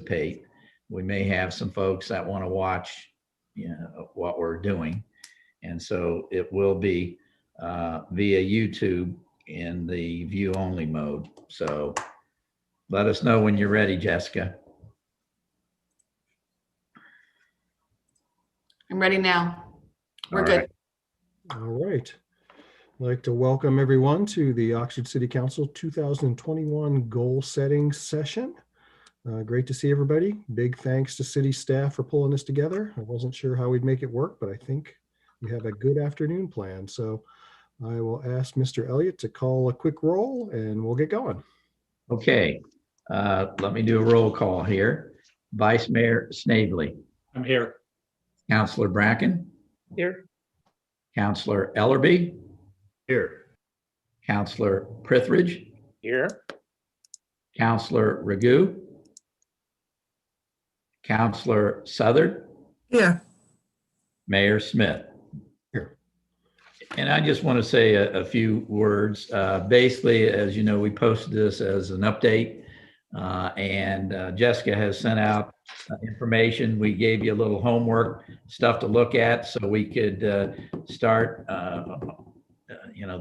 participate. We may have some folks that want to watch, what we're doing. And so it will be via YouTube in the view only mode. So let us know when you're ready, Jessica. I'm ready now. We're good. All right. I'd like to welcome everyone to the Oxford City Council 2021 goal setting session. Great to see everybody. Big thanks to city staff for pulling this together. I wasn't sure how we'd make it work, but I think we have a good afternoon plan. So I will ask Mr. Elliott to call a quick roll and we'll get going. Okay. Let me do a roll call here. Vice Mayor Snavely. I'm here. Councilor Bracken. Here. Councilor Ellerby. Here. Councilor Prithridge. Here. Councilor Ragu. Councilor Southard. Yeah. Mayor Smith. Here. And I just want to say a few words. Basically, as you know, we posted this as an update, and Jessica has sent out information. We gave you a little homework stuff to look at so we could start,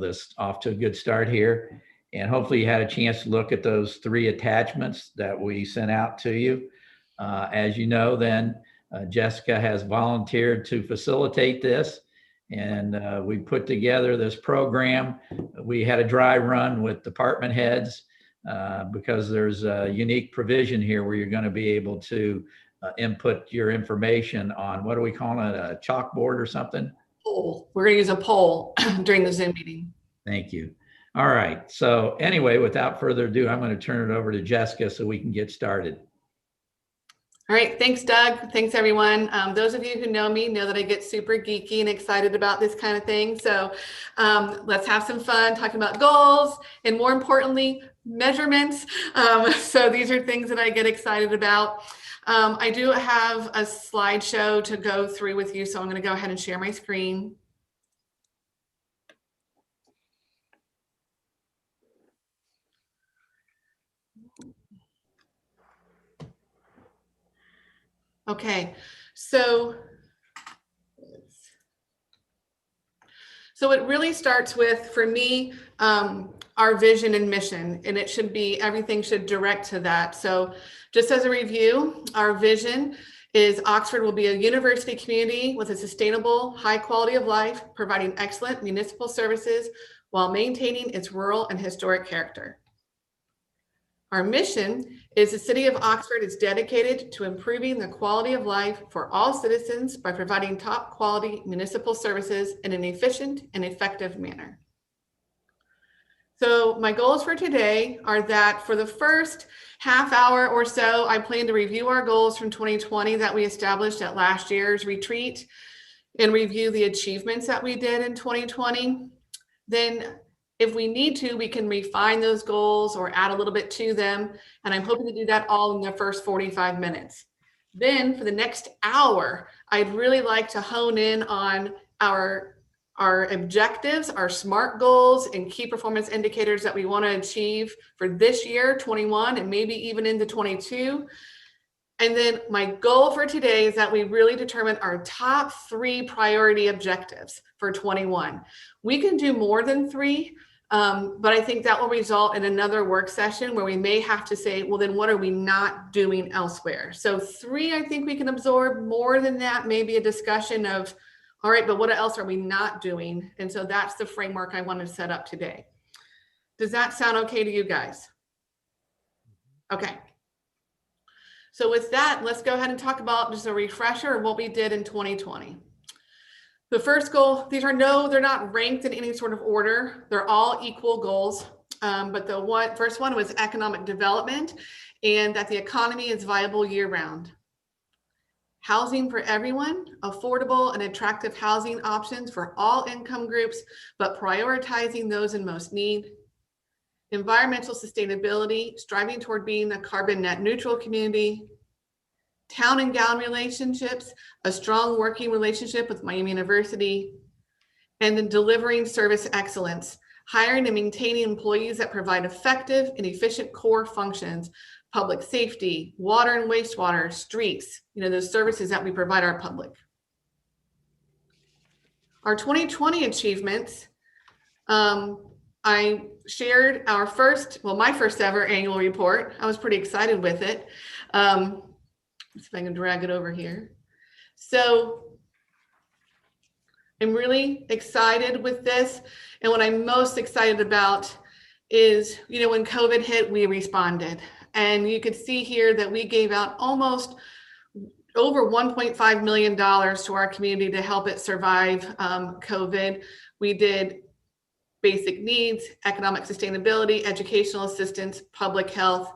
this off to a good start here. And hopefully you had a chance to look at those 3 attachments that we sent out to you. As you know, then Jessica has volunteered to facilitate this, and we put together this program. We had a dry run with department heads because there's a unique provision here where you're going to be able to input your information on, what do we call it, a chalkboard or something? Poll. We're going to use a poll during the Zoom meeting. Thank you. All right. So anyway, without further ado, I'm going to turn it over to Jessica so we can get started. All right, thanks, Doug. Thanks, everyone. Those of you who know me know that I get super geeky and excited about this kind of thing. So let's have some fun talking about goals and, more importantly, measurements. So these are things that I get excited about. I do have a slideshow to go through with you, so I'm going to go ahead and share my screen. Okay, so it really starts with, for me, our vision and mission, and it should be, everything should direct to that. So just as a review, our vision is Oxford will be a university community with a sustainable, high quality of life, providing excellent municipal services while maintaining its rural and historic character. Our mission is the City of Oxford is dedicated to improving the quality of life for all citizens by providing top quality municipal services in an efficient and effective manner. So my goals for today are that for the first half hour or so, I plan to review our goals from 2020 that we established at last year's retreat and review the achievements that we did in 2020. Then if we need to, we can refine those goals or add a little bit to them. And I'm hoping to do that all in the first 45 minutes. Then for the next hour, I'd really like to hone in on our objectives, our SMART goals and key performance indicators that we want to achieve for this year, 21, and maybe even into 22. And then my goal for today is that we really determine our top 3 priority objectives for 21. We can do more than 3, but I think that will result in another work session where we may have to say, well, then what are we not doing elsewhere? So 3, I think we can absorb. More than that, maybe a discussion of, all right, but what else are we not doing? And so that's the framework I want to set up today. Does that sound okay to you guys? Okay. So with that, let's go ahead and talk about just a refresher of what we did in 2020. The first goal, they're not ranked in any sort of order. They're all equal goals. But the first one was economic development and that the economy is viable year round. Housing for everyone, affordable and attractive housing options for all income groups, but prioritizing those in most need. Environmental sustainability, striving toward being a carbon net neutral community. Town and gown relationships, a strong working relationship with Miami University. And then delivering service excellence, hiring and maintaining employees that provide effective and efficient core functions public safety, water and wastewater, streets, those services that we provide our public. Our 2020 achievements, I shared my first ever annual report. I was pretty excited with it. Let's see if I can drag it over here. So I'm really excited with this. And what I'm most excited about is, when COVID hit, we responded. And you could see here that we gave out almost over $1.5 million to our community to help it survive COVID. We did basic needs, economic sustainability, educational assistance, public health.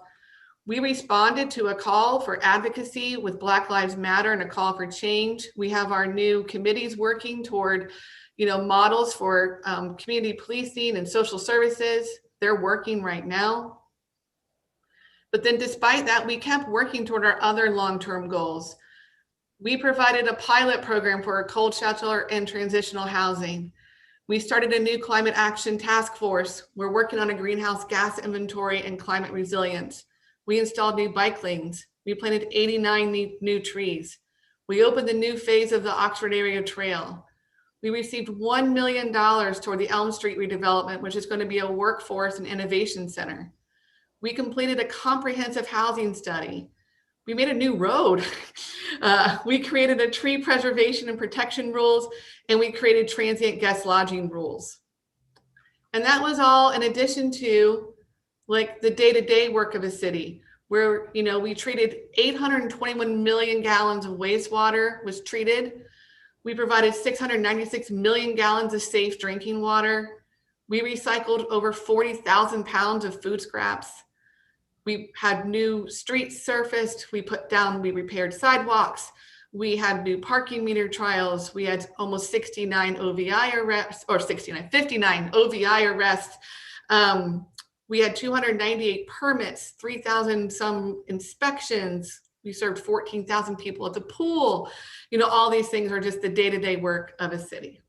We responded to a call for advocacy with Black Lives Matter and a call for change. We have our new committees working toward, models for community policing and social services. They're working right now. But then despite that, we kept working toward our other long-term goals. We provided a pilot program for a cold shelter and transitional housing. We started a new climate action task force. We're working on a greenhouse gas inventory and climate resilience. We installed new bike lanes. We planted 89 new trees. We opened the new phase of the Oxford Area Trail. We received $1 million toward the Elm Street redevelopment, which is going to be a workforce and innovation center. We completed a comprehensive housing study. We made a new road. We created a tree preservation and protection rules, and we created transient guest lodging rules. And that was all in addition to the day-to-day work of a city where, we treated 821 million gallons of wastewater was treated. We provided 696 million gallons of safe drinking water. We recycled over 40,000 pounds of food scraps. We had new streets surfaced. We repaired sidewalks. We had new parking meter trials. We had almost 59 OVI arrests. We had 298 permits, 3,000 some inspections. We served 14,000 people at the pool. All these things are just the day-to-day work of a city.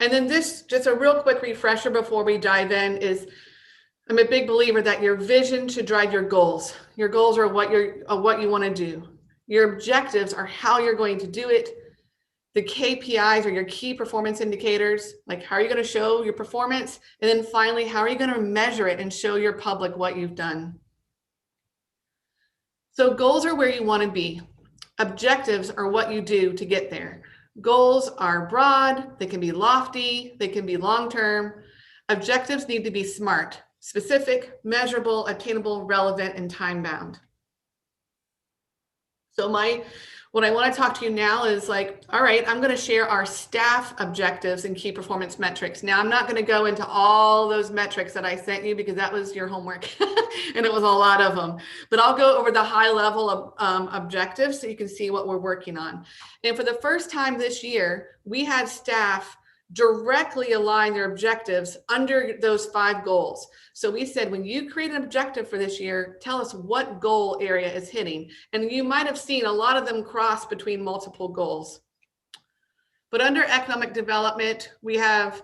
And then this, just a real quick refresher before we dive in, is I'm a big believer that your vision should drive your goals. Your goals are what you want to do. Your objectives are how you're going to do it. The KPIs are your key performance indicators, like how are you going to show your performance? And then finally, how are you going to measure it and show your public what you've done? So goals are where you want to be. Objectives are what you do to get there. Goals are broad, they can be lofty, they can be long-term. Objectives need to be SMART, specific, measurable, attainable, relevant, and time-bound. So what I want to talk to you now is all right, I'm going to share our staff objectives and key performance metrics. Now, I'm not going to go into all those metrics that I sent you because that was your homework and it was a lot of them. But I'll go over the high level of objectives so you can see what we're working on. And for the first time this year, we had staff directly align their objectives under those 5 goals. So we said, when you create an objective for this year, tell us what goal area is hitting. And you might have seen a lot of them cross between multiple goals. But under economic development, we have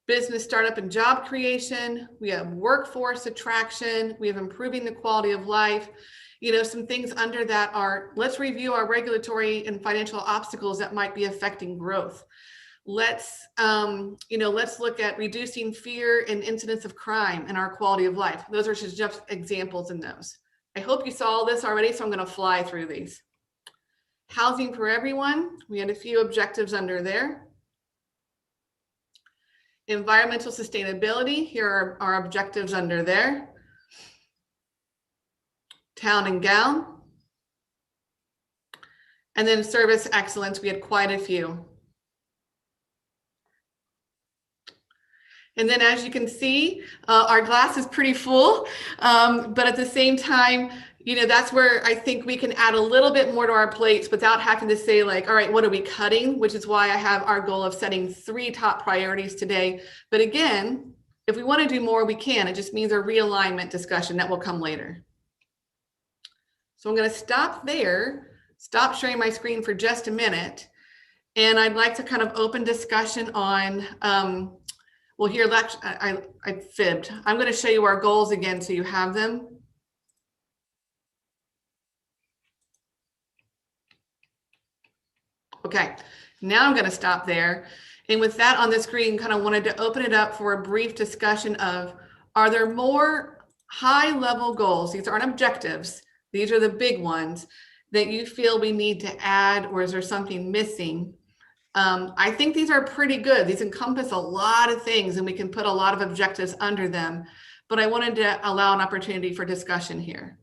business startup and job creation. We have workforce attraction. We have improving the quality of life. Some things under that are, let's review our regulatory and financial obstacles that might be affecting growth. Let's look at reducing fear and incidence of crime and our quality of life. Those are just examples in those. I hope you saw all this already, so I'm going to fly through these. Housing for everyone. We had a few objectives under there. Environmental sustainability. Here are our objectives under there. Town and gown. And then service excellence. We had quite a few. And then as you can see, our glass is pretty full, but at the same time, that's where I think we can add a little bit more to our plates without having to say all right, what are we cutting? Which is why I have our goal of setting 3 top priorities today. But again, if we want to do more, we can. It just means a realignment discussion that will come later. So I'm going to stop there, stop sharing my screen for just a minute. And I'd like to kind of open discussion on Well, here, I fibbed. I'm going to show you our goals again so you have them. Okay, now I'm going to stop there. And with that on the screen, kind of wanted to open it up for a brief discussion of, are there more high level goals? These aren't objectives. These are the big ones that you feel we need to add, or is there something missing? I think these are pretty good. These encompass a lot of things and we can put a lot of objectives under them, but I wanted to allow an opportunity for discussion here.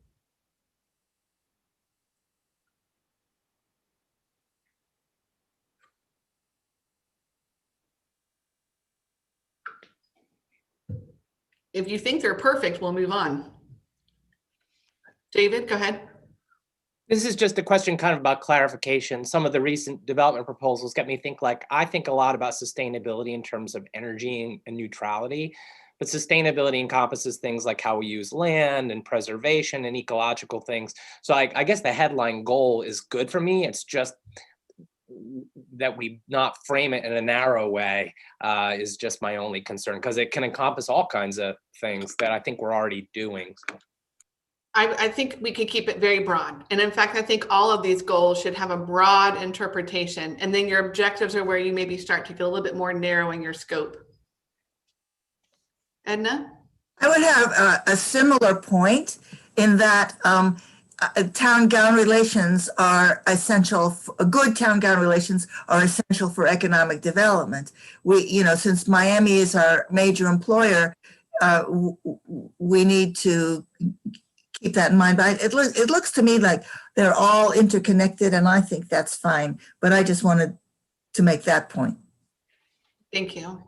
If you think they're perfect, we'll move on. David, go ahead. This is just a question kind of about clarification. Some of the recent development proposals get me think I think a lot about sustainability in terms of energy and neutrality, but sustainability encompasses things like how we use land and preservation and ecological things. So I guess the headline goal is good for me. It's just that we not frame it in a narrow way is just my only concern, because it can encompass all kinds of things that I think we're already doing. I think we could keep it very broad. And in fact, I think all of these goals should have a broad interpretation. And then your objectives are where you maybe start to get a little bit more narrow in your scope. Edna? I would have a similar point in that town-gown relations are essential. Good town-gown relations are essential for economic development. Since Miami is our major employer, we need to keep that in mind. But it looks to me like they're all interconnected, and I think that's fine. But I just wanted to make that point. Thank you.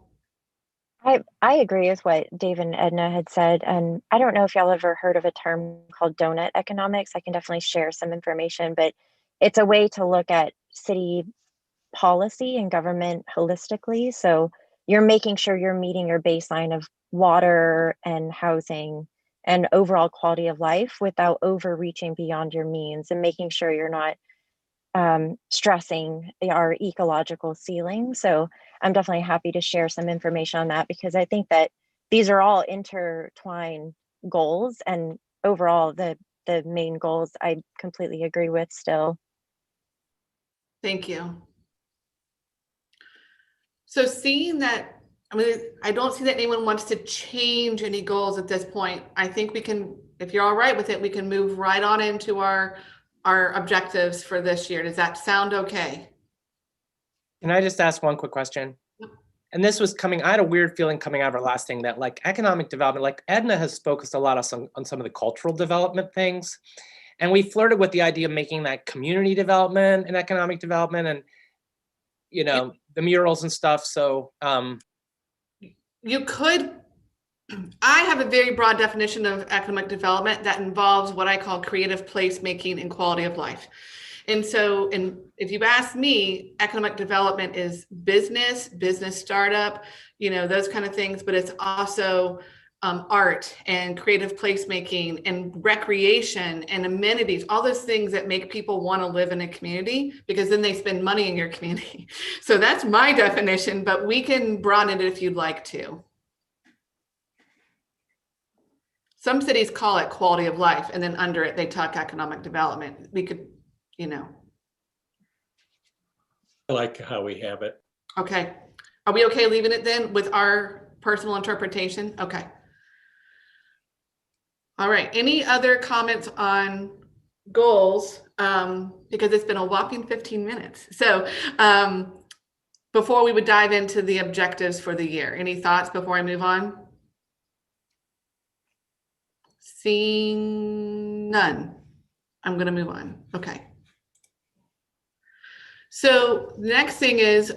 I agree with what Dave and Edna had said. And I don't know if y'all ever heard of a term called donut economics. I can definitely share some information, but it's a way to look at city policy and government holistically. So you're making sure you're meeting your baseline of water and housing and overall quality of life without overreaching beyond your means, and making sure you're not stressing our ecological ceiling. So I'm definitely happy to share some information on that, because I think that these are all intertwined goals, and overall the main goals I completely agree with still. Thank you. So seeing that, I don't see that anyone wants to change any goals at this point. I think we can, if you're all right with it, we can move right on into our objectives for this year. Does that sound okay? Can I just ask one quick question? Yep. And this was I had a weird feeling coming out of our last thing that economic development, Edna has focused a lot on some of the cultural development things. And we flirted with the idea of making that community development and economic development and, the murals and stuff. So you could, I have a very broad definition of economic development that involves what I call creative placemaking and quality of life. And so, if you ask me, economic development is business startup, those kind of things, but it's also art and creative placemaking and recreation and amenities, all those things that make people want to live in a community, because then they spend money in your community. So that's my definition, but we can broaden it if you'd like to. Some cities call it quality of life, and then under it, they talk economic development. We could, I like how we have it. Okay. Are we okay leaving it then with our personal interpretation? Okay. All right. Any other comments on goals? Because it's been a whopping 15 minutes. So before we would dive into the objectives for the year, any thoughts before I move on? Seeing none, I'm going to move on. Okay. So the next thing is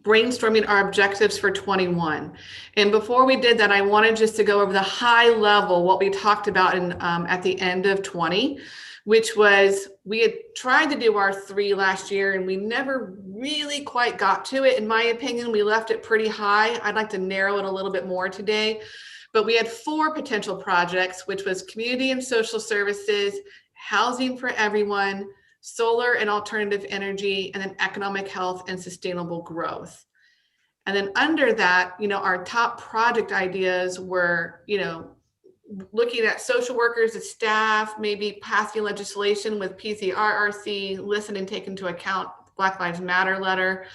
brainstorming our objectives for 21. And before we did that, I wanted just to go over the high level, what we talked about at the end of 20, which was we had tried to do our 3 last year and we never really quite got to it. In my opinion, we left it pretty high. I'd like to narrow it a little bit more today. But we had 4 potential projects, which was community and social services, housing for everyone, solar and alternative energy, and then economic health and sustainable growth. And then under that, our top project ideas were, looking at social workers as staff, maybe passing legislation with PCRRC, listen and take into account Black Lives Matter letter.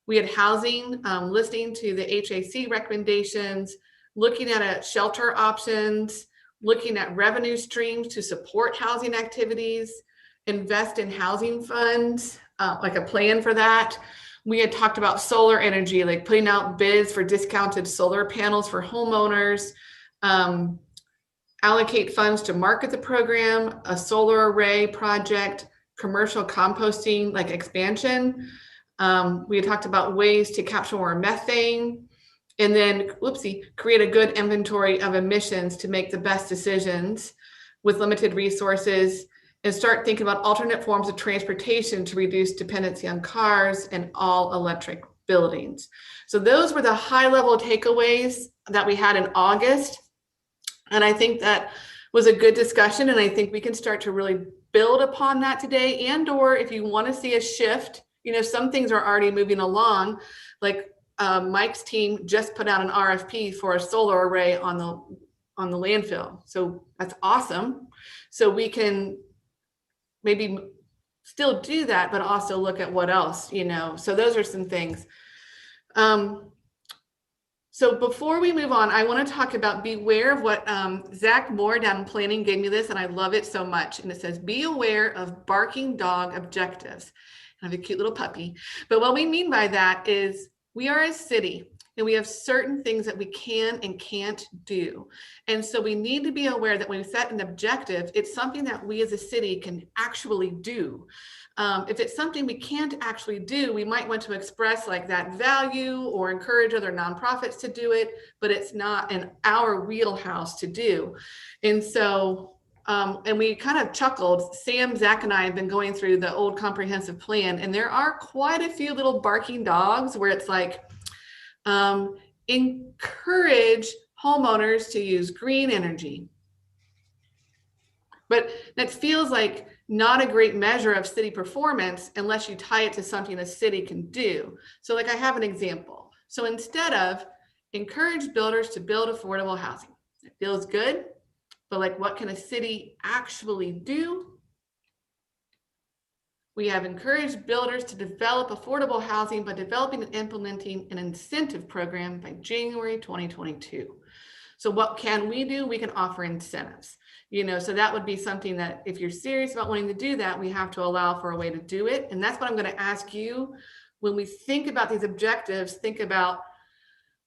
We had housing, listening to the HAC recommendations, looking at shelter options, looking at revenue streams to support housing activities, invest in housing funds, like a plan for that. We had talked about solar energy, like putting out bids for discounted solar panels for homeowners, allocate funds to market the program, a solar array project, commercial composting, like expansion. We had talked about ways to capture more methane, and then, create a good inventory of emissions to make the best decisions with limited resources, and start thinking about alternate forms of transportation to reduce dependency on cars and all electric buildings. So those were the high level takeaways that we had in August. And I think that was a good discussion. And I think we can start to really build upon that today. And, or if you want to see a shift, some things are already moving along, like Mike's team just put out an RFP for a solar array on the landfill. So that's awesome. So we can maybe still do that, but also look at what else, so those are some things. So before we move on, I want to talk about beware of what Zach Moore down in planning gave me this, and I love it so much. And it says, be aware of barking dog objectives. I have a cute little puppy. But what we mean by that is we are a city and we have certain things that we can and can't do. And so we need to be aware that when we set an objective, it's something that we as a city can actually do. If it's something we can't actually do, we might want to express like that value or encourage other nonprofits to do it, but it's not in our wheelhouse to do. And so, and we kind of chuckled, Sam, Zach, and I have been going through the old comprehensive plan, and there are quite a few little barking dogs where it's like, encourage homeowners to use green energy. But that feels like not a great measure of city performance unless you tie it to something a city can do. So like I have an example. So instead of encourage builders to build affordable housing, it feels good, but like what can a city actually do? We have encouraged builders to develop affordable housing by developing and implementing an incentive program by January 2022. So what can we do? We can offer incentives. So that would be something that if you're serious about wanting to do that, we have to allow for a way to do it. And that's what I'm going to ask you when we think about these objectives. Think about,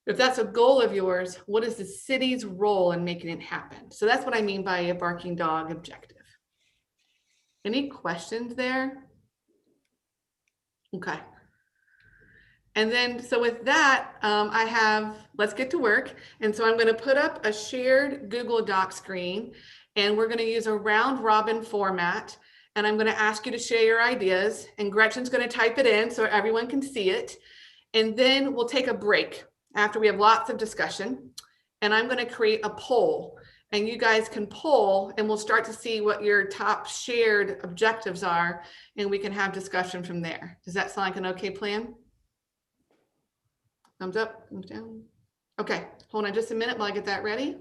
if that's a goal of yours, what is the city's role in making it happen? So that's what I mean by a barking dog objective. Any questions there? Okay. And then, so with that, let's get to work. And so I'm going to put up a shared Google Doc screen, and we're going to use a round robin format. And I'm going to ask you to share your ideas, and Gretchen's going to type it in so everyone can see it. And then we'll take a break after we have lots of discussion. And I'm going to create a poll, and you guys can poll, and we'll start to see what your top shared objectives are, and we can have discussion from there. Does that sound like an okay plan? Thumbs up, thumbs down. Okay, hold on just a minute while I get that ready.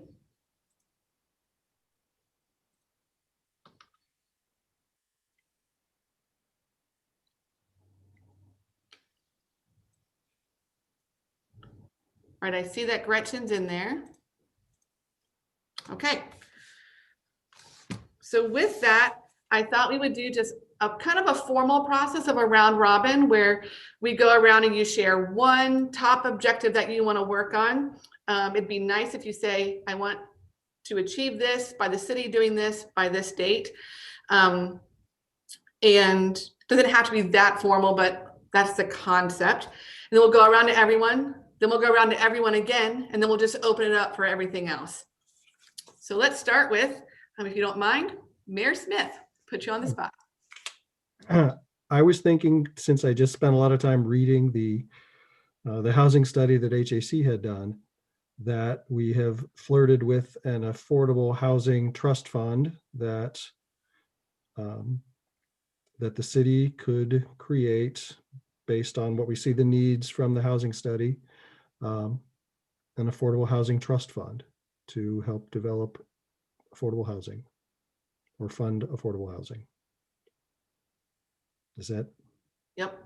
All right, I see that Gretchen's in there. Okay. So with that, I thought we would do just a kind of a formal process of a round robin where we go around and you share one top objective that you want to work on. It'd be nice if you say, I want to achieve this by the city doing this by this date. And it doesn't have to be that formal, but that's the concept. And then we'll go around to everyone. Then we'll go around to everyone again, and then we'll just open it up for everything else. So let's start with, if you don't mind, Mayor Smith, put you on the spot. I was thinking, since I just spent a lot of time reading the housing study that HAC had done, that we have flirted with an affordable housing trust fund that the city could create based on what we see the needs from the housing study. an affordable housing trust fund to help develop affordable housing or fund affordable housing. Is that? Yep.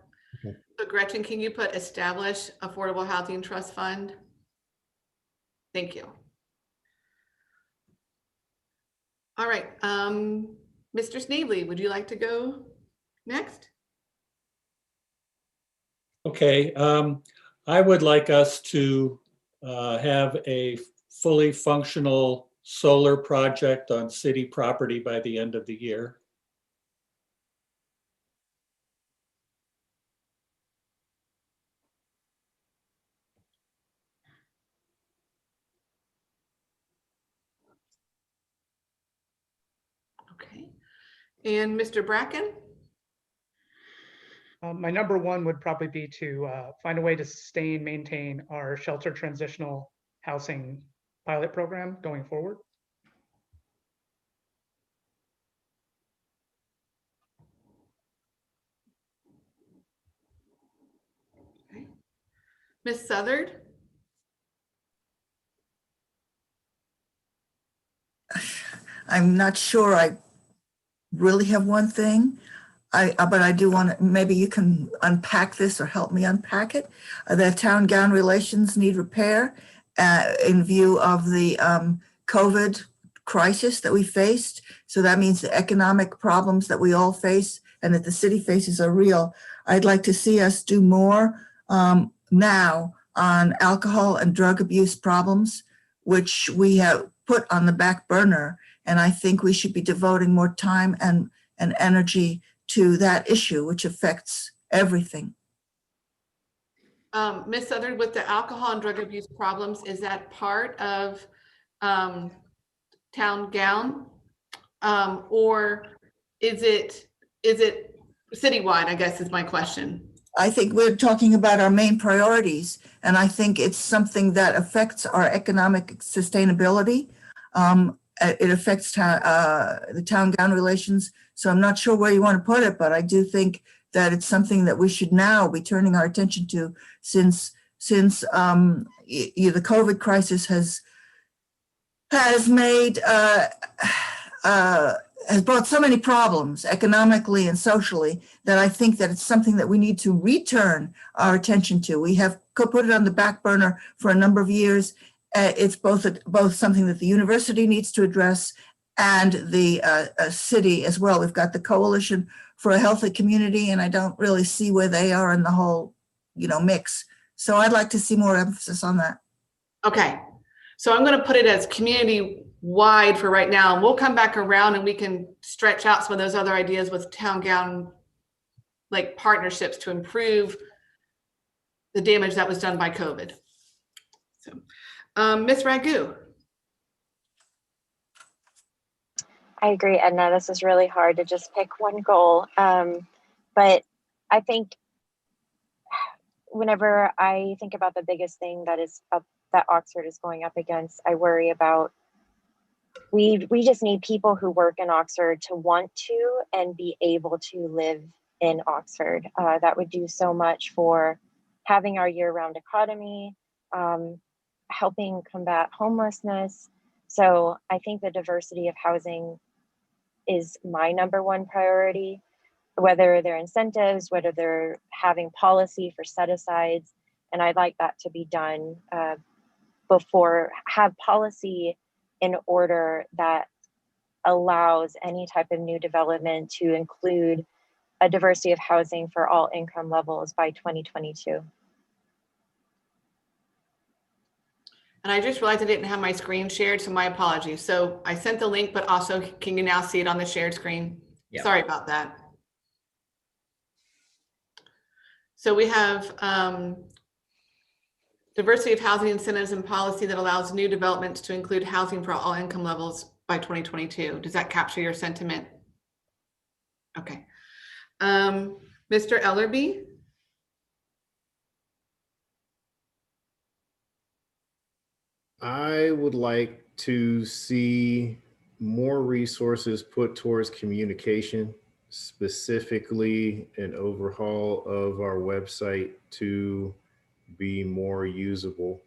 Okay. So Gretchen, can you put establish affordable housing trust fund? Thank you. All right, Mr. Snavely, would you like to go next? Okay, I would like us to have a fully functional solar project on city property by the end of the year. Okay, and Mr. Bracken? My number one would probably be to find a way to sustain, maintain our shelter transitional housing pilot program going forward. Okay. Ms. Southard? I'm not sure I really have one thing. But I do want to, maybe you can unpack this or help me unpack it. The town gown relations need repair in view of the COVID crisis that we faced. So that means the economic problems that we all face and that the city faces are real. I'd like to see us do more now on alcohol and drug abuse problems, which we have put on the back burner. And I think we should be devoting more time and energy to that issue, which affects everything. Ms. Southard, with the alcohol and drug abuse problems, is that part of town gown? Or is it citywide, I guess is my question. I think we're talking about our main priorities, and I think it's something that affects our economic sustainability. It affects the town gown relations. So I'm not sure where you want to put it, but I do think that it's something that we should now be turning our attention to since the COVID crisis has made has brought so many problems economically and socially that I think that it's something that we need to return our attention to. We have put it on the back burner for a number of years. It's both something that the university needs to address and the city as well. We've got the Coalition for a Healthy Community, and I don't really see where they are in the whole, mix. So I'd like to see more emphasis on that. Okay, so I'm going to put it as community wide for right now, and we'll come back around and we can stretch out some of those other ideas with town gown like partnerships to improve the damage that was done by COVID. So, Ms. Ragu. I agree, Edna. This is really hard to just pick one goal. But I think whenever I think about the biggest thing that Oxford is going up against, I worry about we just need people who work in Oxford to want to and be able to live in Oxford. That would do so much for having our year-round economy, helping combat homelessness. So I think the diversity of housing is my number one priority, whether they're incentives, whether they're having policy for set-asides. And I'd like that to be done have policy in order that allows any type of new development to include a diversity of housing for all income levels by 2022. And I just realized I didn't have my screen shared, so my apologies. So I sent the link, but also can you now see it on the shared screen? Yeah. Sorry about that. So we have diversity of housing incentives and policy that allows new developments to include housing for all income levels by 2022. Does that capture your sentiment? Okay. Mr. Ellerby? I would like to see more resources put towards communication, specifically an overhaul of our website to be more usable.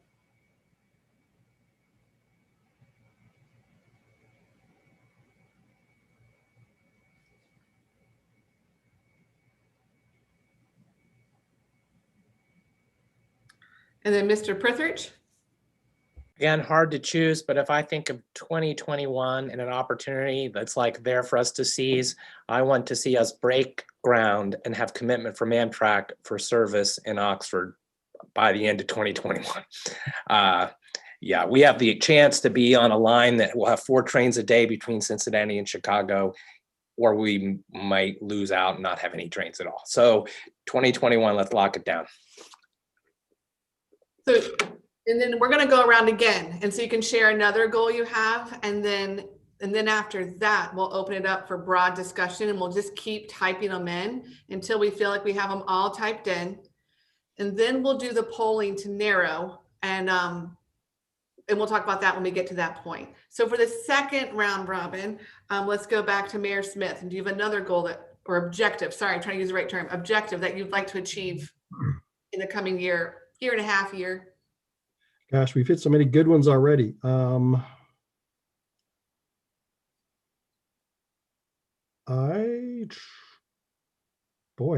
And then Mr. Prithridge? Again, hard to choose, but if I think of 2021 and an opportunity that's like there for us to seize, I want to see us break ground and have commitment from Amtrak for service in Oxford by the end of 2021. Yeah, we have the chance to be on a line that will have 4 trains a day between Cincinnati and Chicago, or we might lose out and not have any trains at all. So 2021, let's lock it down. So, and then we're going to go around again. And so you can share another goal you have. And then after that, we'll open it up for broad discussion, and we'll just keep typing them in until we feel like we have them all typed in. And then we'll do the polling to narrow, and we'll talk about that when we get to that point. So for the second round robin, let's go back to Mayor Smith. And do you have another goal or objective? Sorry, I'm trying to use the right term. Objective that you'd like to achieve in the coming year and a half year? Gosh, we've hit so many good ones already. Boy,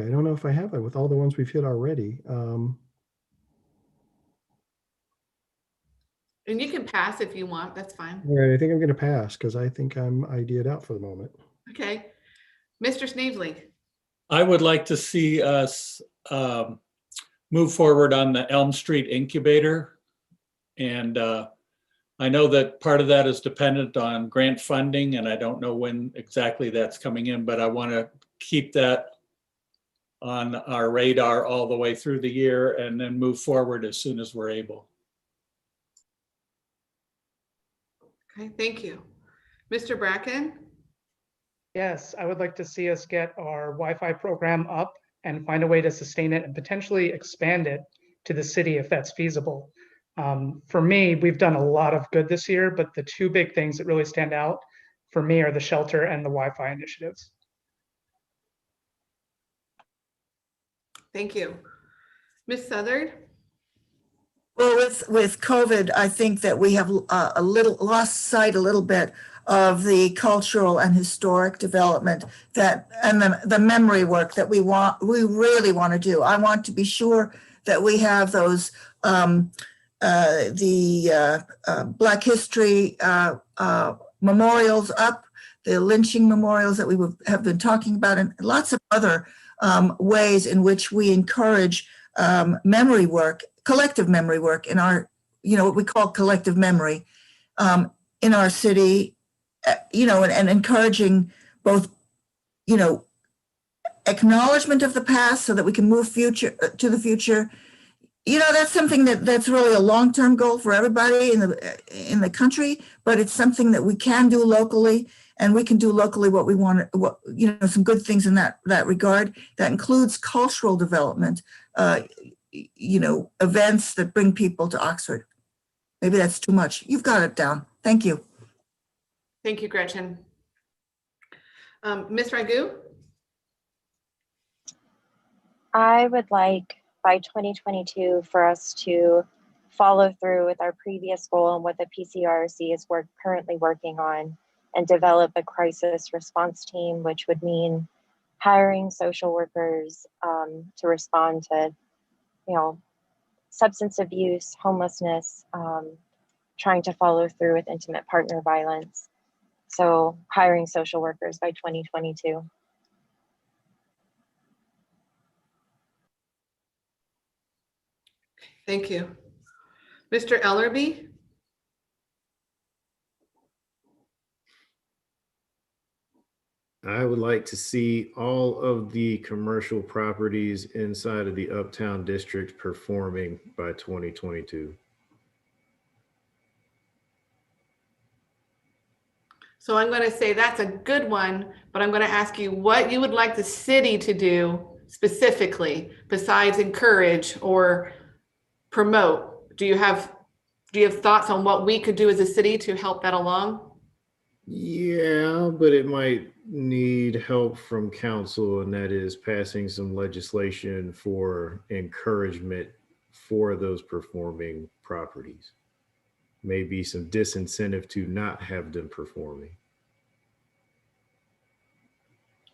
I don't know if I have it with all the ones we've hit already. And you can pass if you want, that's fine. All right, I think I'm going to pass because I think I'm ideaed out for the moment. Okay. Mr. Snavely? I would like to see us move forward on the Elm Street incubator. And I know that part of that is dependent on grant funding, and I don't know when exactly that's coming in, but I want to keep that on our radar all the way through the year and then move forward as soon as we're able. Okay, thank you. Mr. Bracken? Yes, I would like to see us get our Wi-Fi program up and find a way to sustain it and potentially expand it to the city if that's feasible. For me, we've done a lot of good this year, but the 2 big things that really stand out for me are the shelter and the Wi-Fi initiatives. Thank you. Ms. Southard? Well, with COVID, I think that we have lost sight a little bit of the cultural and historic development and the memory work that we really want to do. I want to be sure that we have those Black History memorials up, the lynching memorials that we have been talking about, and lots of other ways in which we encourage memory work, collective memory work in our, what we call collective memory in our city, and encouraging both, acknowledgement of the past so that we can move to the future. That's something that's really a long-term goal for everybody in the country, but it's something that we can do locally, and we can do locally what we want, some good things in that regard. That includes cultural development, events that bring people to Oxford. Maybe that's too much. You've got it down. Thank you. Thank you, Gretchen. Ms. Ragu? I would like by 2022 for us to follow through with our previous goal and what the PCRC is currently working on, and develop a crisis response team, which would mean hiring social workers to respond to, substance abuse, homelessness, trying to follow through with intimate partner violence. So hiring social workers by 2022. Thank you. Mr. Ellerby? I would like to see all of the commercial properties inside of the Uptown District performing by 2022. So I'm going to say that's a good one, but I'm going to ask you what you would like the city to do specifically besides encourage or promote. Do you have thoughts on what we could do as a city to help that along? Yeah, but it might need help from council, and that is passing some legislation for encouragement for those performing properties. Maybe some disincentive to not have them performing.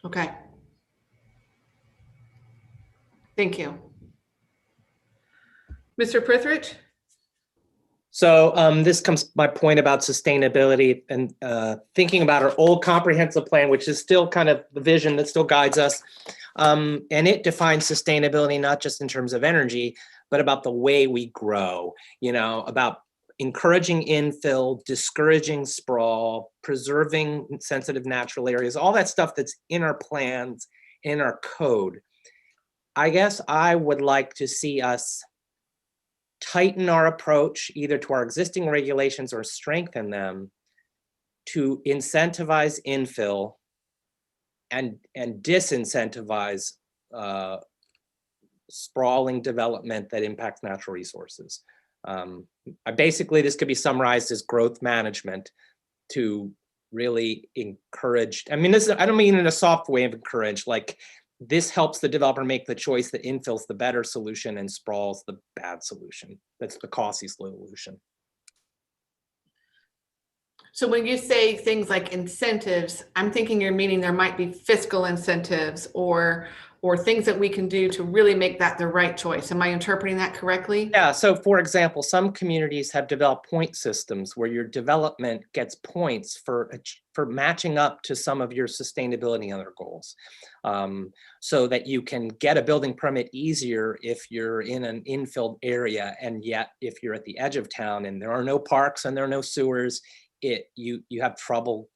Okay. Thank you. Mr. Prithridge? So this comes to my point about sustainability and thinking about our old comprehensive plan, which is still kind of the vision that still guides us. And it defines sustainability not just in terms of energy, but about the way we grow, about encouraging infill, discouraging sprawl, preserving sensitive natural areas, all that stuff that's in our plans, in our code. I guess I would like to see us tighten our approach either to our existing regulations or strengthen them to incentivize infill and disincentivize sprawling development that impacts natural resources. Basically, this could be summarized as growth management to really encourage. I mean, I don't mean in a soft way of encourage, like this helps the developer make the choice that infill's the better solution and sprawl's the bad solution. That's the costly solution. So when you say things like incentives, I'm thinking you're meaning there might be fiscal incentives or things that we can do to really make that the right choice. Am I interpreting that correctly? Yeah, so for example, some communities have developed point systems where your development gets points for matching up to some of your sustainability other goals. So that you can get a building permit easier if you're in an infilled area, and yet if you're at the edge of town and there are no parks and there are no sewers, you have trouble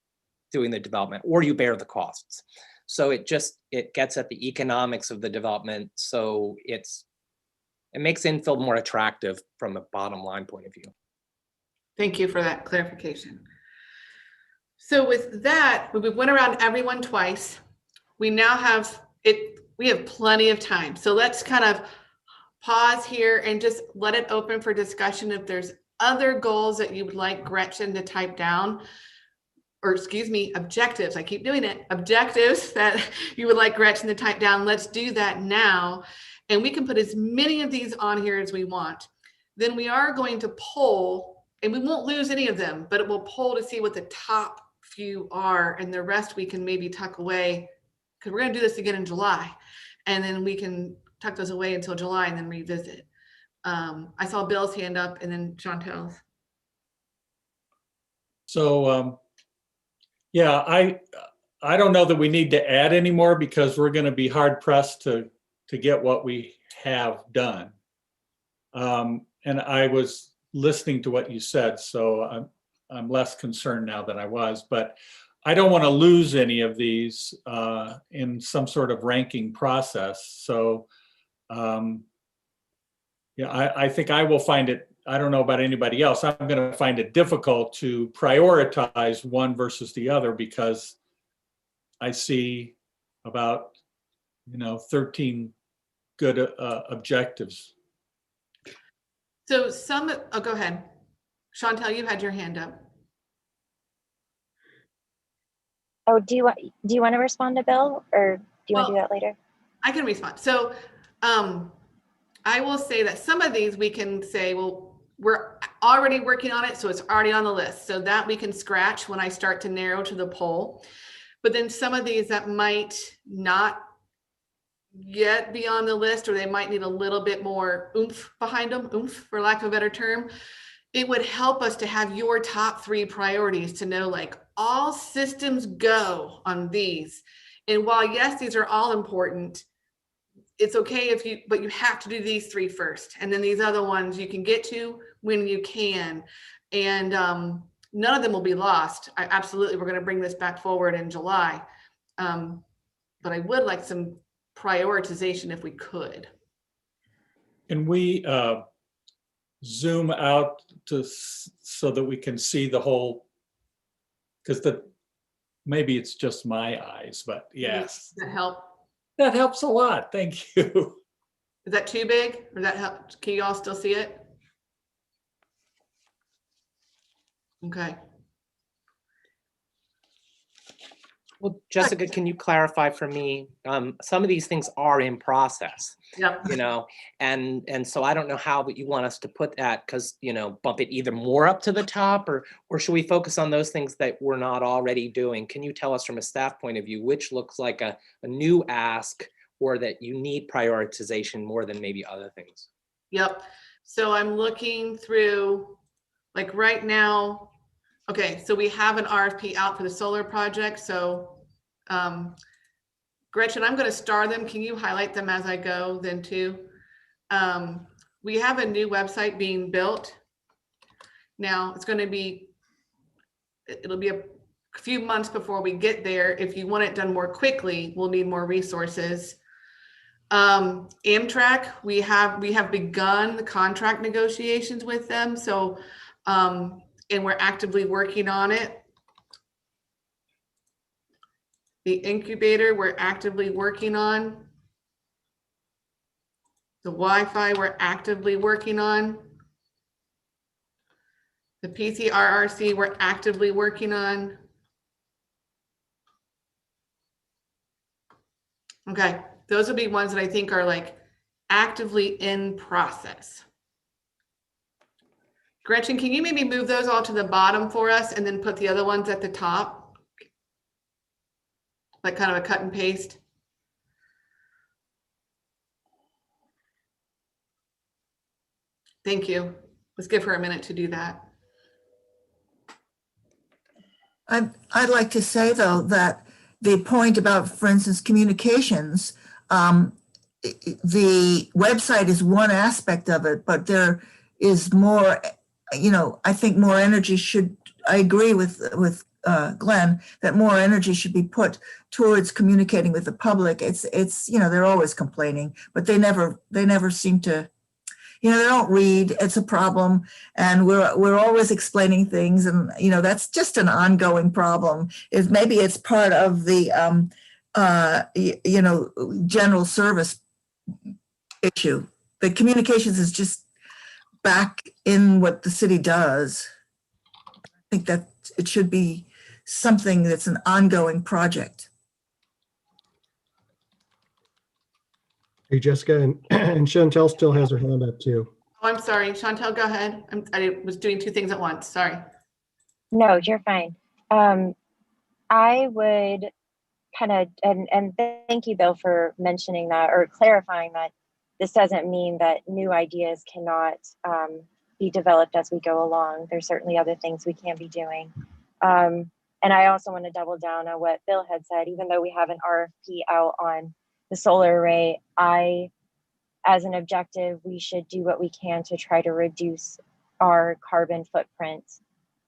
doing the development, or you bear the costs. So it gets at the economics of the development. So it makes infill more attractive from a bottom line point of view. Thank you for that clarification. So with that, we went around everyone twice. We now have we have plenty of time. So let's kind of pause here and just let it open for discussion. If there's other goals that you would like Gretchen to type down, or excuse me, objectives, I keep doing it, objectives that you would like Gretchen to type down, let's do that now. And we can put as many of these on here as we want. Then we are going to poll, and we won't lose any of them, but it will poll to see what the top few are, and the rest we can maybe tuck away, because we're gonna do this again in July. And then we can tuck those away until July and then revisit. I saw Bill's hand up and then Chantel's. So, yeah, I don't know that we need to add any more because we're going to be hard pressed to get what we have done. And I was listening to what you said, so I'm less concerned now than I was, but I don't want to lose any of these in some sort of ranking process. So, yeah, I think I will find it, I don't know about anybody else, I'm going to find it difficult to prioritize one versus the other because I see about, 13 good objectives. So go ahead. Chantel, you had your hand up. Oh, do you want to respond to Bill, or do you want to do that later? I can respond. So I will say that some of these we can say, well, we're already working on it, so it's already on the list. So that we can scratch when I start to narrow to the poll. But then some of these that might not yet be on the list, or they might need a little bit more oomph behind them, oomph for lack of a better term. It would help us to have your top 3 priorities to know, like, all systems go on these. And while, yes, these are all important, it's okay but you have to do these 3 first. And then these other ones you can get to when you can. And none of them will be lost. Absolutely, we're going to bring this back forward in July. But I would like some prioritization if we could. Can we zoom out so that we can see the whole, because maybe it's just my eyes, but yes. Does that help? That helps a lot. Thank you. Is that too big? Or that help? Can you all still see it? Okay. Well, Jessica, can you clarify for me? Some of these things are in process, Yep. you know, and so I don't know how you want us to put that, because, you know, bump it either more up to the top, or should we focus on those things that we're not already doing? Can you tell us from a staff point of view, which looks like a new ask, or that you need prioritization more than maybe other things? Yep. So I'm looking through, like right now, okay, so we have an RFP out for the solar project. So Gretchen, I'm going to star them. Can you highlight them as I go then too? We have a new website being built. Now it's going to be, it'll be a few months before we get there. If you want it done more quickly, we'll need more resources. Amtrak, we have begun the contract negotiations with them. So, and we're actively working on it. The incubator, we're actively working on. The Wi-Fi, we're actively working on. The PCRRC, we're actively working on. Okay, those will be ones that I think are like actively in process. Gretchen, can you maybe move those all to the bottom for us and then put the other ones at the top? Like kind of a cut and paste. Thank you. Let's give her a minute to do that. I'd like to say, though, that the point about, for instance, communications, the website is one aspect of it, but there is more, you know, I think more energy should, I agree with Glenn, that more energy should be put towards communicating with the public. It's, you know, they're always complaining, but they never seem to, you know, they don't read. It's a problem, and we're always explaining things, and you know that's just an ongoing problem. Is maybe it's part of the you know, general service issue. The communications is just back in what the city does. I think that it should be something that's an ongoing project. Hey, Jessica, and Chantel still has her hand up too. Oh, I'm sorry, Chantel, go ahead. I was doing two things at once, sorry. No, you're fine. I would kind of, and thank you, Bill, for mentioning that or clarifying that this doesn't mean that new ideas cannot be developed as we go along. There's certainly other things we can be doing. And I also want to double down on what Bill had said. Even though we have an RFP out on the solar array, as an objective, we should do what we can to try to reduce our carbon footprint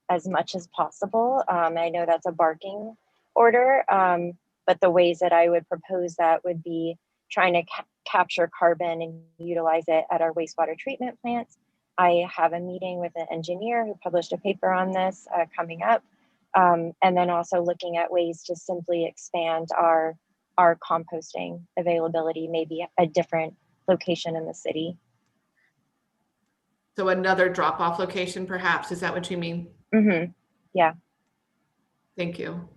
as much as possible. I know that's a barking order, but the ways that I would propose that would be trying to capture carbon and utilize it at our wastewater treatment plants. I have a meeting with an engineer who published a paper on this coming up. And then also looking at ways to simply expand our composting availability, maybe a different location in the city. So another drop-off location, perhaps, is that what you mean? Mm-hmm. Yeah. Thank you.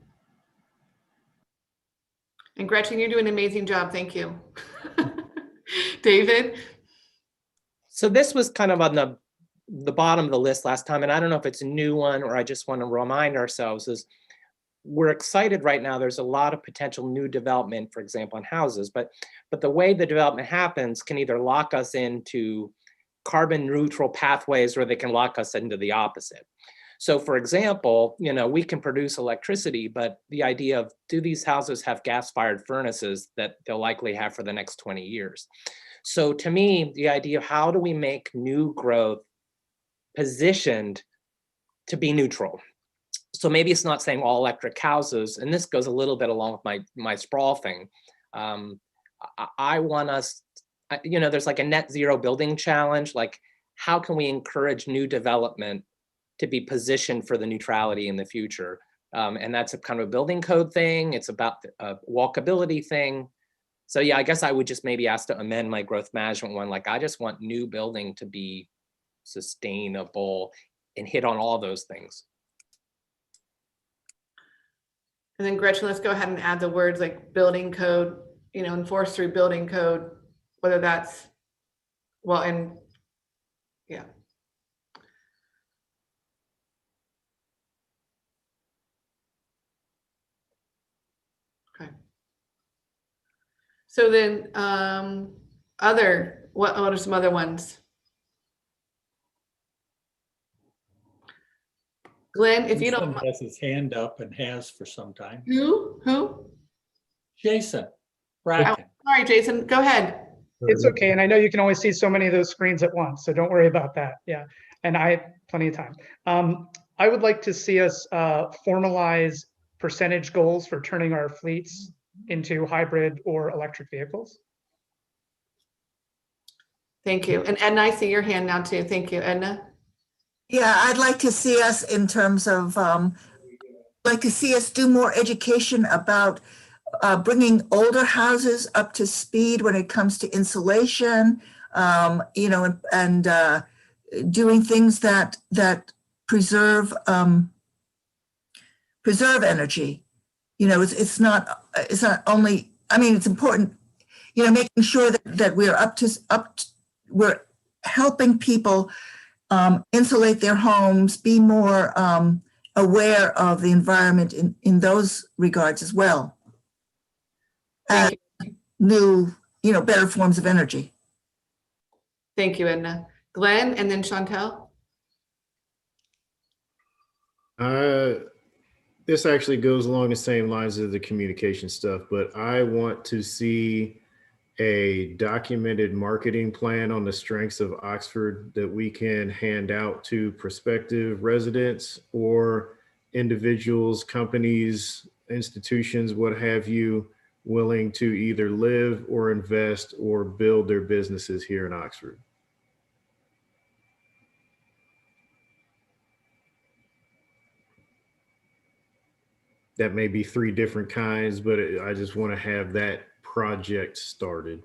And Gretchen, you're doing an amazing job. Thank you. David? So this was kind of on the bottom of the list last time, and I don't know if it's a new one or I just want to remind ourselves is we're excited right now. There's a lot of potential new development, for example, in houses, but the way the development happens can either lock us into carbon neutral pathways or they can lock us into the opposite. So for example, you know, we can produce electricity, but the idea of do these houses have gas-fired furnaces that they'll likely have for the next 20 years? So to me, the idea of how do we make new growth positioned to be neutral? So maybe it's not saying all electric houses, and this goes a little bit along with my sprawl thing. I want us, you know, there's like a net zero building challenge. Like, how can we encourage new development to be positioned for the neutrality in the future? And that's a kind of a building code thing. It's about a walkability thing. So yeah, I guess I would just maybe ask to amend my growth management one. Like, I just want new building to be sustainable and hit on all those things. And then Gretchen, let's go ahead and add the words like building code, enforced through building code, whether that's, well, and yeah. Okay. So then, what are some other ones? Glenn, if you don't, Jason has his hand up and has for some time. who? Jason Bracken. Sorry, Jason, go ahead. It's okay. And I know you can only see so many of those screens at once, so don't worry about that. Yeah. And I have plenty of time. I would like to see us formalize percentage goals for turning our fleets into hybrid or electric vehicles. Thank you. And Edna, I see your hand now too. Thank you, Edna. Yeah, I'd like to see us in terms of, like to see us do more education about bringing older houses up to speed when it comes to insulation, and doing things that preserve energy. It's not only. I mean, it's important. Making sure that we're helping people insulate their homes, be more aware of the environment in those regards as well. Thank New, better forms of energy. Thank you, Edna. Glenn, and then Chantel. This actually goes along the same lines of the communication stuff, but I want to see a documented marketing plan on the strengths of Oxford that we can hand out to prospective residents or individuals, companies, institutions, what have you, willing to either live or invest or build their businesses here in Oxford. That may be 3 different kinds, but I just want to have that project started,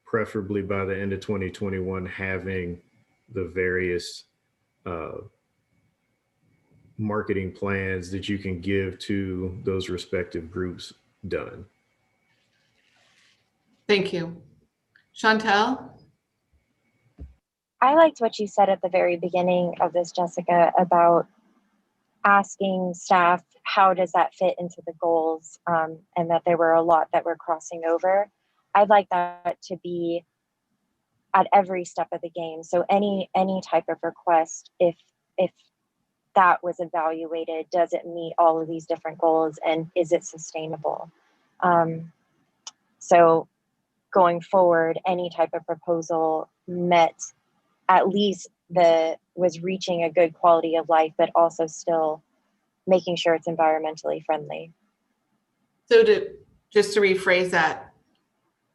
preferably by the end of 2021, having the various marketing plans that you can give to those respective groups done. Thank you. Chantel? I liked what you said at the very beginning of this, Jessica, about asking staff, how does that fit into the goals? And that there were a lot that were crossing over. I'd like that to be at every step of the game. So any type of request, if that was evaluated, does it meet all of these different goals and is it sustainable? So going forward, any type of proposal met at least was reaching a good quality of life, but also still making sure it's environmentally friendly. So just to rephrase that,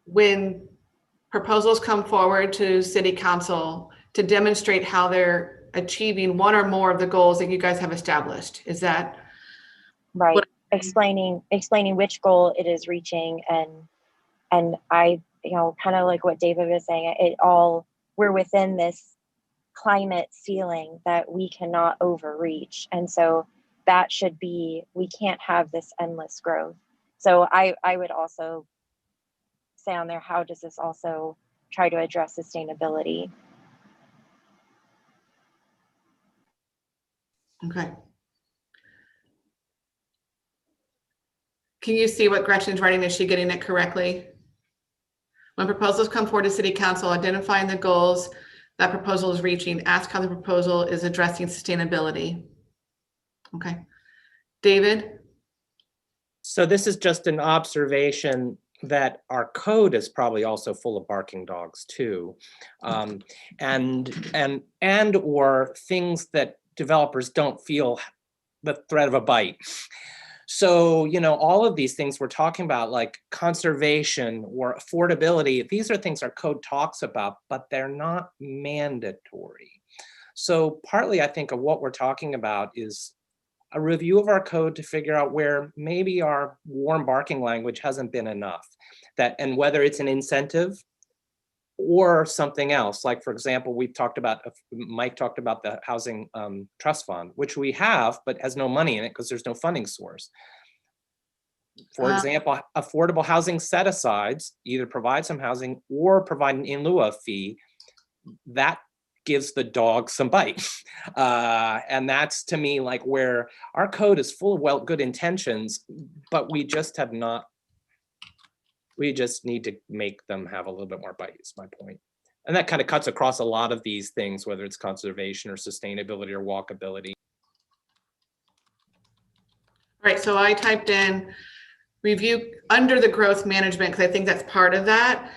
when proposals come forward to City Council to demonstrate how they're achieving one or more of the goals that you guys have established, is that right? What, explaining which goal it is reaching, and I, kind of like what David was saying, we're within this climate ceiling that we cannot overreach, and so that should be, we can't have this endless growth. So I would also say on there, how does this also try to address sustainability? okay. Can you see what Gretchen's writing? Is she getting it correctly? When proposals come forward to City Council, identifying the goals that proposal is reaching, ask how the proposal is addressing sustainability. Okay. David? So this is just an observation that our code is probably also full of barking dogs too. And or things that developers don't feel the threat of a bite. So, all of these things we're talking about, like conservation or affordability, these are things our code talks about, but they're not mandatory. So partly I think of what we're talking about is a review of our code to figure out where maybe our warm barking language hasn't been enough, and whether it's an incentive or something else. Like, for example, Mike talked about the housing trust fund, which we have, but has no money in it because there's no funding source. For example, affordable housing set-asides, either provide some housing or provide an in lieu of fee, that gives the dog some bite. And that's, to me, like where our code is full of good intentions, but we just have not, we just need to make them have a little bit more bite, is my point. And that kind of cuts across a lot of these things, whether it's conservation or sustainability or walkability. All right, so I typed in review under the growth management, because I think that's part of that.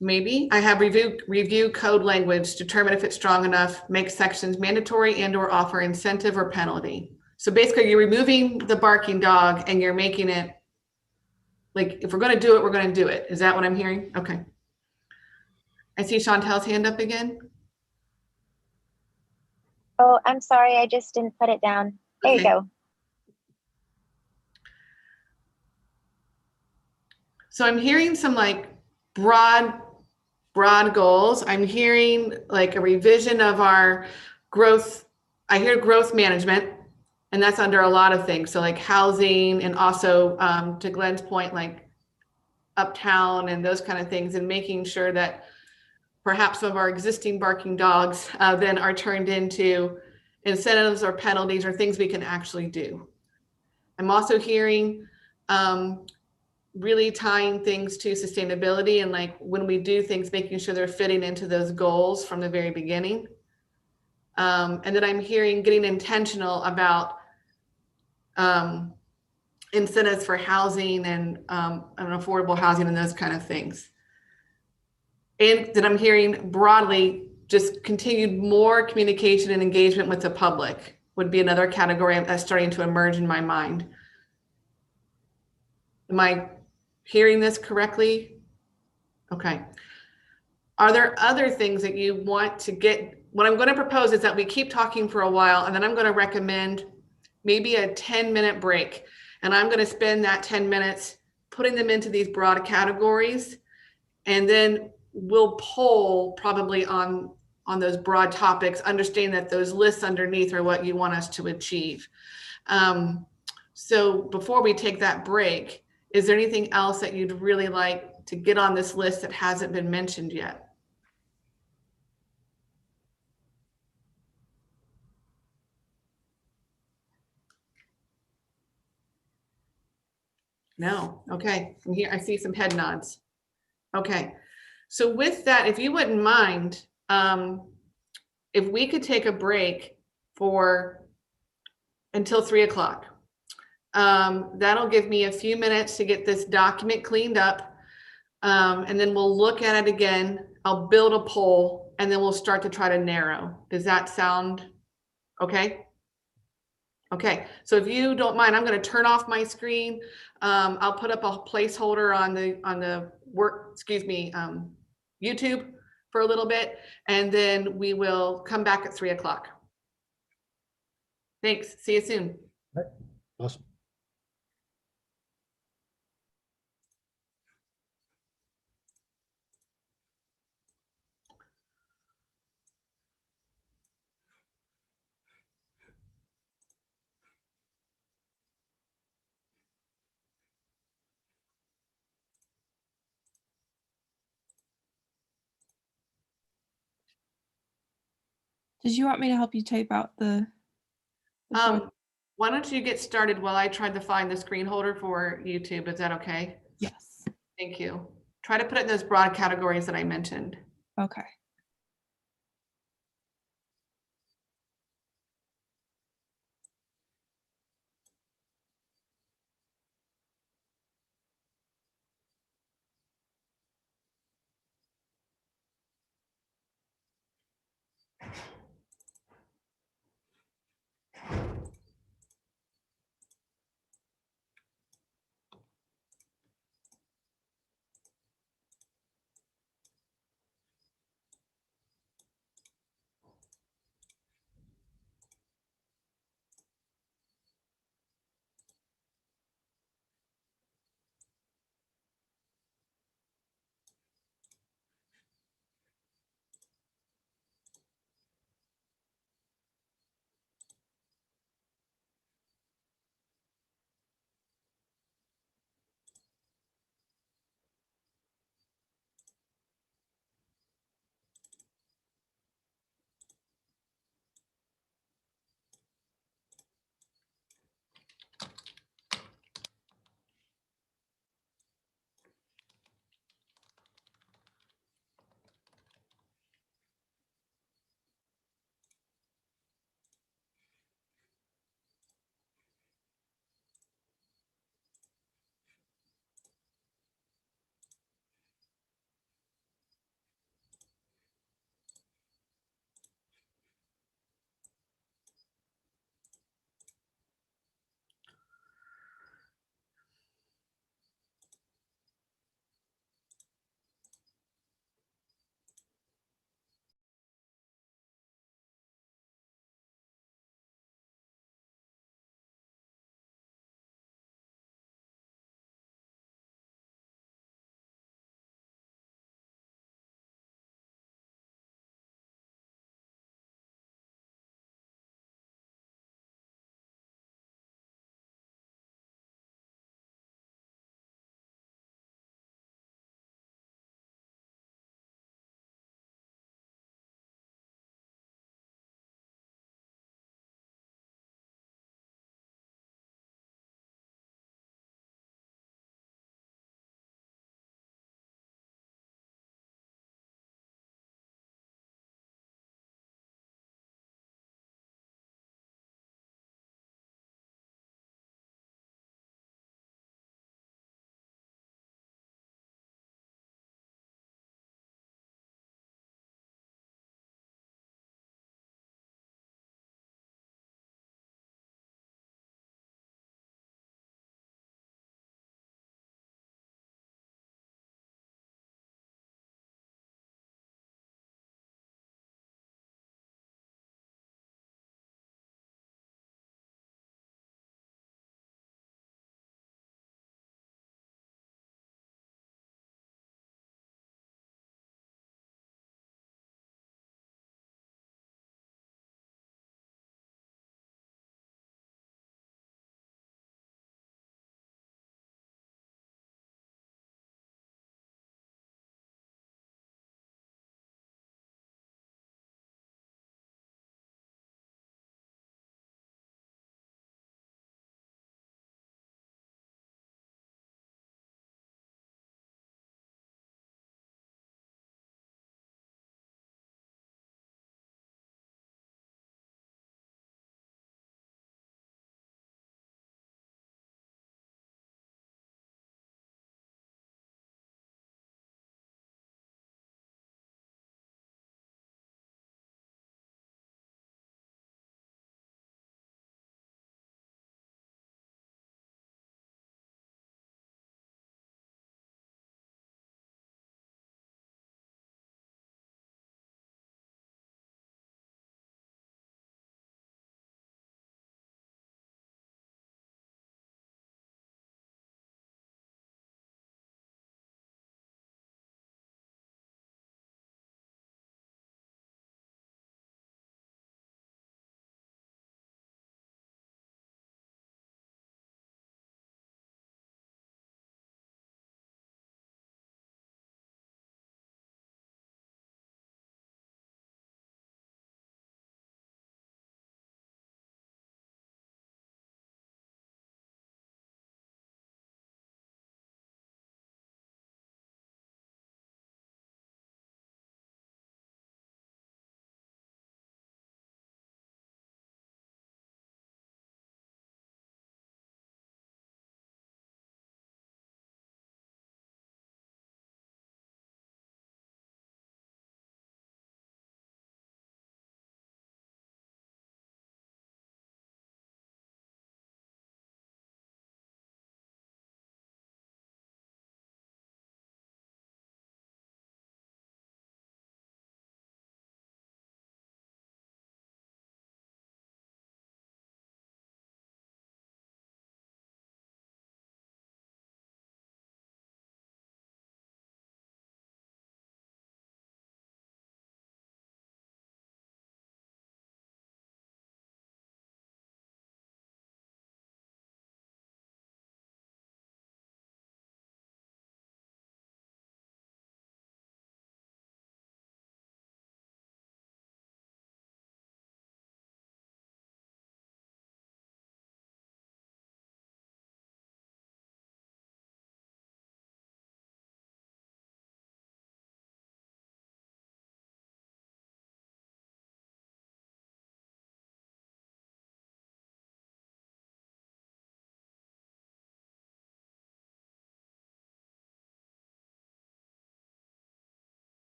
Maybe I have review code language, determine if it's strong enough, make sections mandatory and or offer incentive or penalty. So basically you're removing the barking dog and you're making it like, if we're going to do it, we're going to do it. Is that what I'm hearing? Okay. I see Chantel's hand up again. Oh, I'm sorry. I just didn't put it down. There you Okay. go. So I'm hearing some like broad goals. I'm hearing like a revision of our growth. I hear growth management, and that's under a lot of things. So like housing, and also to Glenn's point, like uptown and those kind of things, and making sure that perhaps some of our existing barking dogs then are turned into incentives or penalties or things we can actually do. I'm also hearing really tying things to sustainability, and like when we do things, making sure they're fitting into those goals from the very beginning. And then I'm hearing getting intentional about incentives for housing and affordable housing and those kind of things. And then I'm hearing broadly just continued more communication and engagement with the public would be another category that's starting to emerge in my mind. Am I hearing this correctly? Okay. Are there other things that you want to get? What I'm going to propose is that we keep talking for a while, and then I'm going to recommend maybe a 10-minute break. And I'm going to spend that 10 minutes putting them into these broad categories. And then we'll poll probably on those broad topics, understanding that those lists underneath are what you want us to achieve. So before we take that break, is there anything else that you'd really like to get on this list that hasn't been mentioned yet? No. Okay. From here, I see some head nods. Okay. So with that, if you wouldn't mind, if we could take a break for until 3 o'clock. That'll give me a few minutes to get this document cleaned up. And then we'll look at it again. I'll build a poll, and then we'll start to try to narrow. Does that sound okay? Okay, so if you don't mind, I'm going to turn off my screen. I'll put up a placeholder on the YouTube for a little bit, and then we will come back at 3 o'clock. Thanks. See you soon. All right. Awesome. Did you want me to help you type out the Why don't you get started while I try to find the screen holder for YouTube? Is that okay? Yes. Thank you. Try to put it in those broad categories that I mentioned. Okay.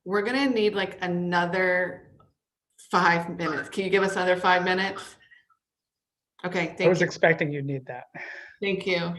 we're gonna need like another 5 minutes. Can you give us another 5 minutes? Okay, I thank was you. expecting you'd need that. Thank you.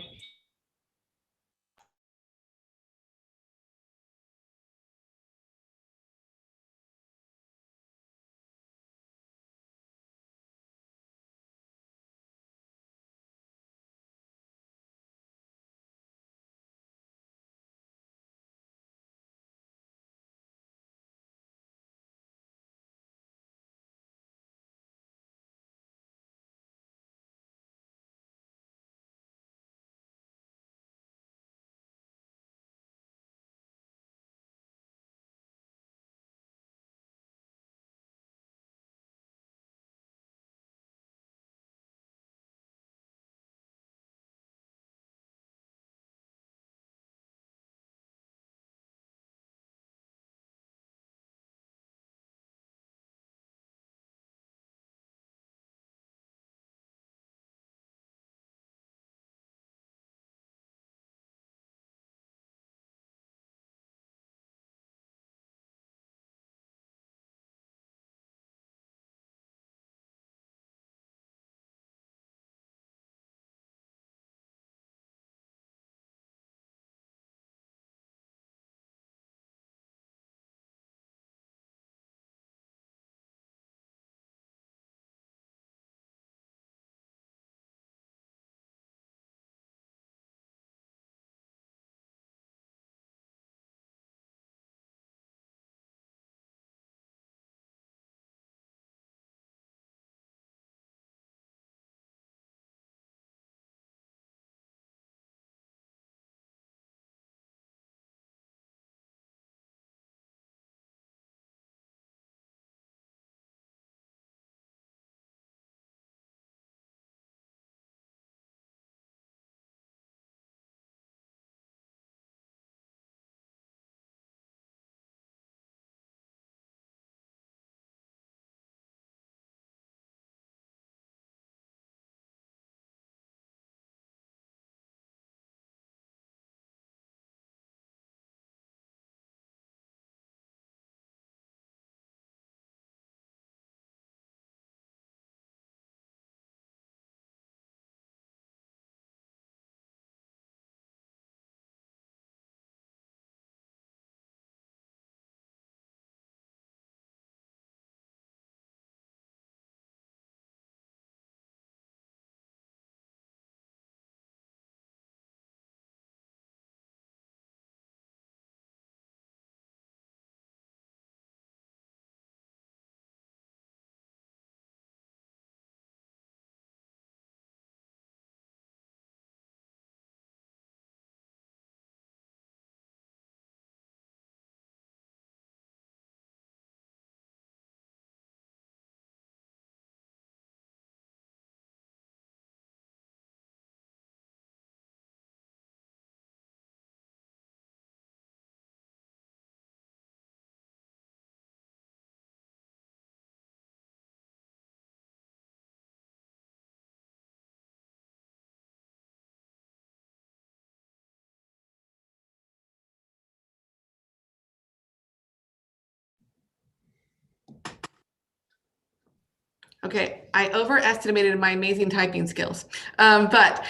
Okay, I overestimated my amazing typing skills, but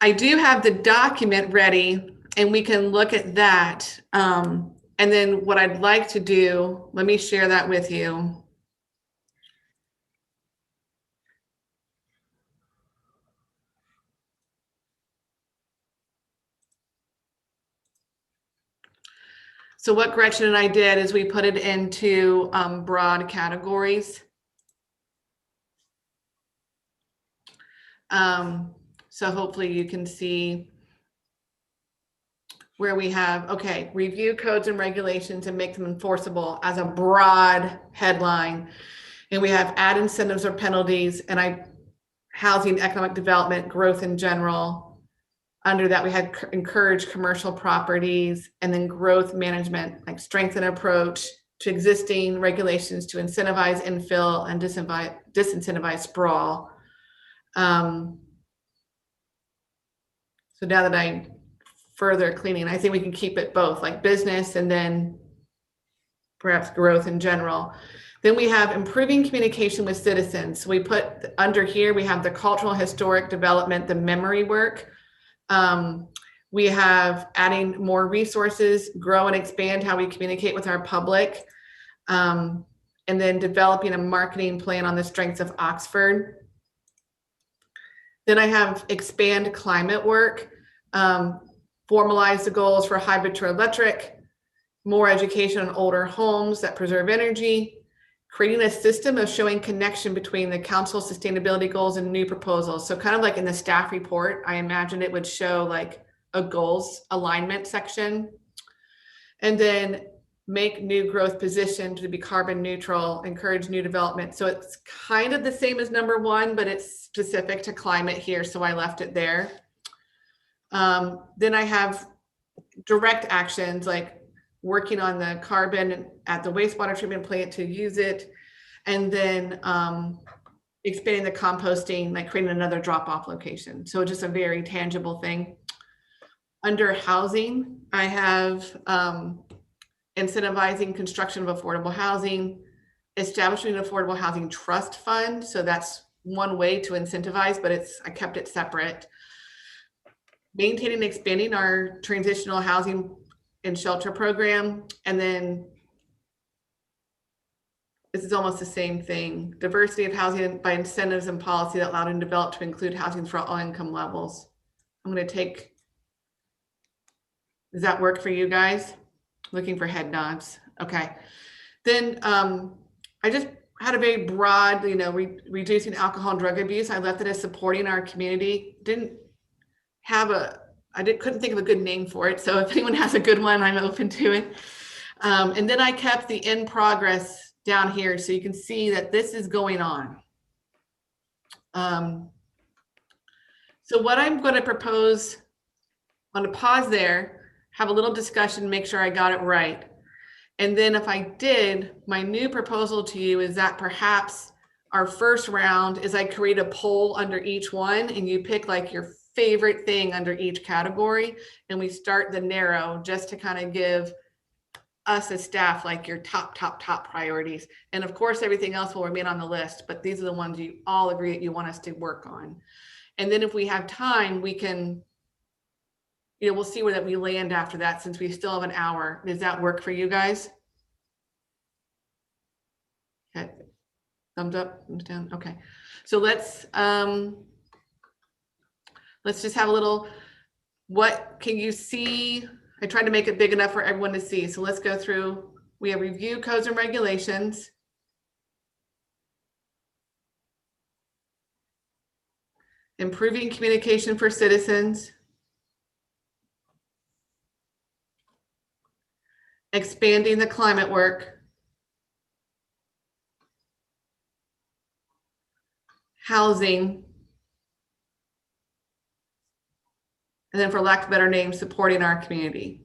I do have the document ready and we can look at that. And then what I'd like to do, let me share that with you. So what Gretchen and I did is we put it into broad categories. So hopefully you can see where we have, okay, review codes and regulations and make them enforceable as a broad headline. And we have add incentives or penalties, and housing, economic development, growth in general. Under that, we had encourage commercial properties, and then growth management, like strengthen approach to existing regulations to incentivize infill and disincentivize sprawl. So now that I'm further cleaning, I think we can keep it both like business and then perhaps growth in general. Then we have improving communication with citizens. So we put under here, we have the cultural, historic development, the memory work. We have adding more resources, grow and expand how we communicate with our public. And then developing a marketing plan on the strengths of Oxford. Then I have expand climate work, formalize the goals for hybrid to electric, more education on older homes that preserve energy, creating a system of showing connection between the council sustainability goals and new proposals. So kind of like in the staff report, I imagine it would show like a goals alignment section. And then make new growth position to be carbon neutral, encourage new development. So it's kind of the same as number one, but it's specific to climate here. So I left it there. Then I have direct actions like working on the carbon at the wastewater treatment plant to use it. And then expanding the composting, like creating another drop-off location. So just a very tangible thing. Under housing, I have incentivizing construction of affordable housing, establishing an affordable housing trust fund. So that's one way to incentivize, but I kept it separate. Maintaining and expanding our transitional housing and shelter program. And then this is almost the same thing. Diversity of housing by incentives and policy that allowed and developed to include housing for all income levels. I'm going to take, does that work for you guys? Looking for head nods. Okay. Then I just had a very broad, reducing alcohol and drug abuse. I left it as supporting our community. Couldn't think of a good name for it. So if anyone has a good one, I'm open to it. And then I kept the in progress down here so you can see that this is going on. So what I'm going to propose, I'm going to pause there, have a little discussion, make sure I got it right. And then if I did, my new proposal to you is that perhaps our first round is I create a poll under each one and you pick like your favorite thing under each category. And we start the narrow just to kind of give us as staff like your top priorities. And of course, everything else will remain on the list, but these are the ones you all agree that you want us to work on. And then if we have time, we can, we'll see where that we land after that since we still have an hour. Does that work for you guys? Okay. Thumbs up, thumbs down. Okay. So let's just have a little, what can you see? I tried to make it big enough for everyone to see. So let's go through. We have review codes and regulations. Improving communication for citizens. Expanding the climate work. Housing. And then for lack of a better name, supporting our community.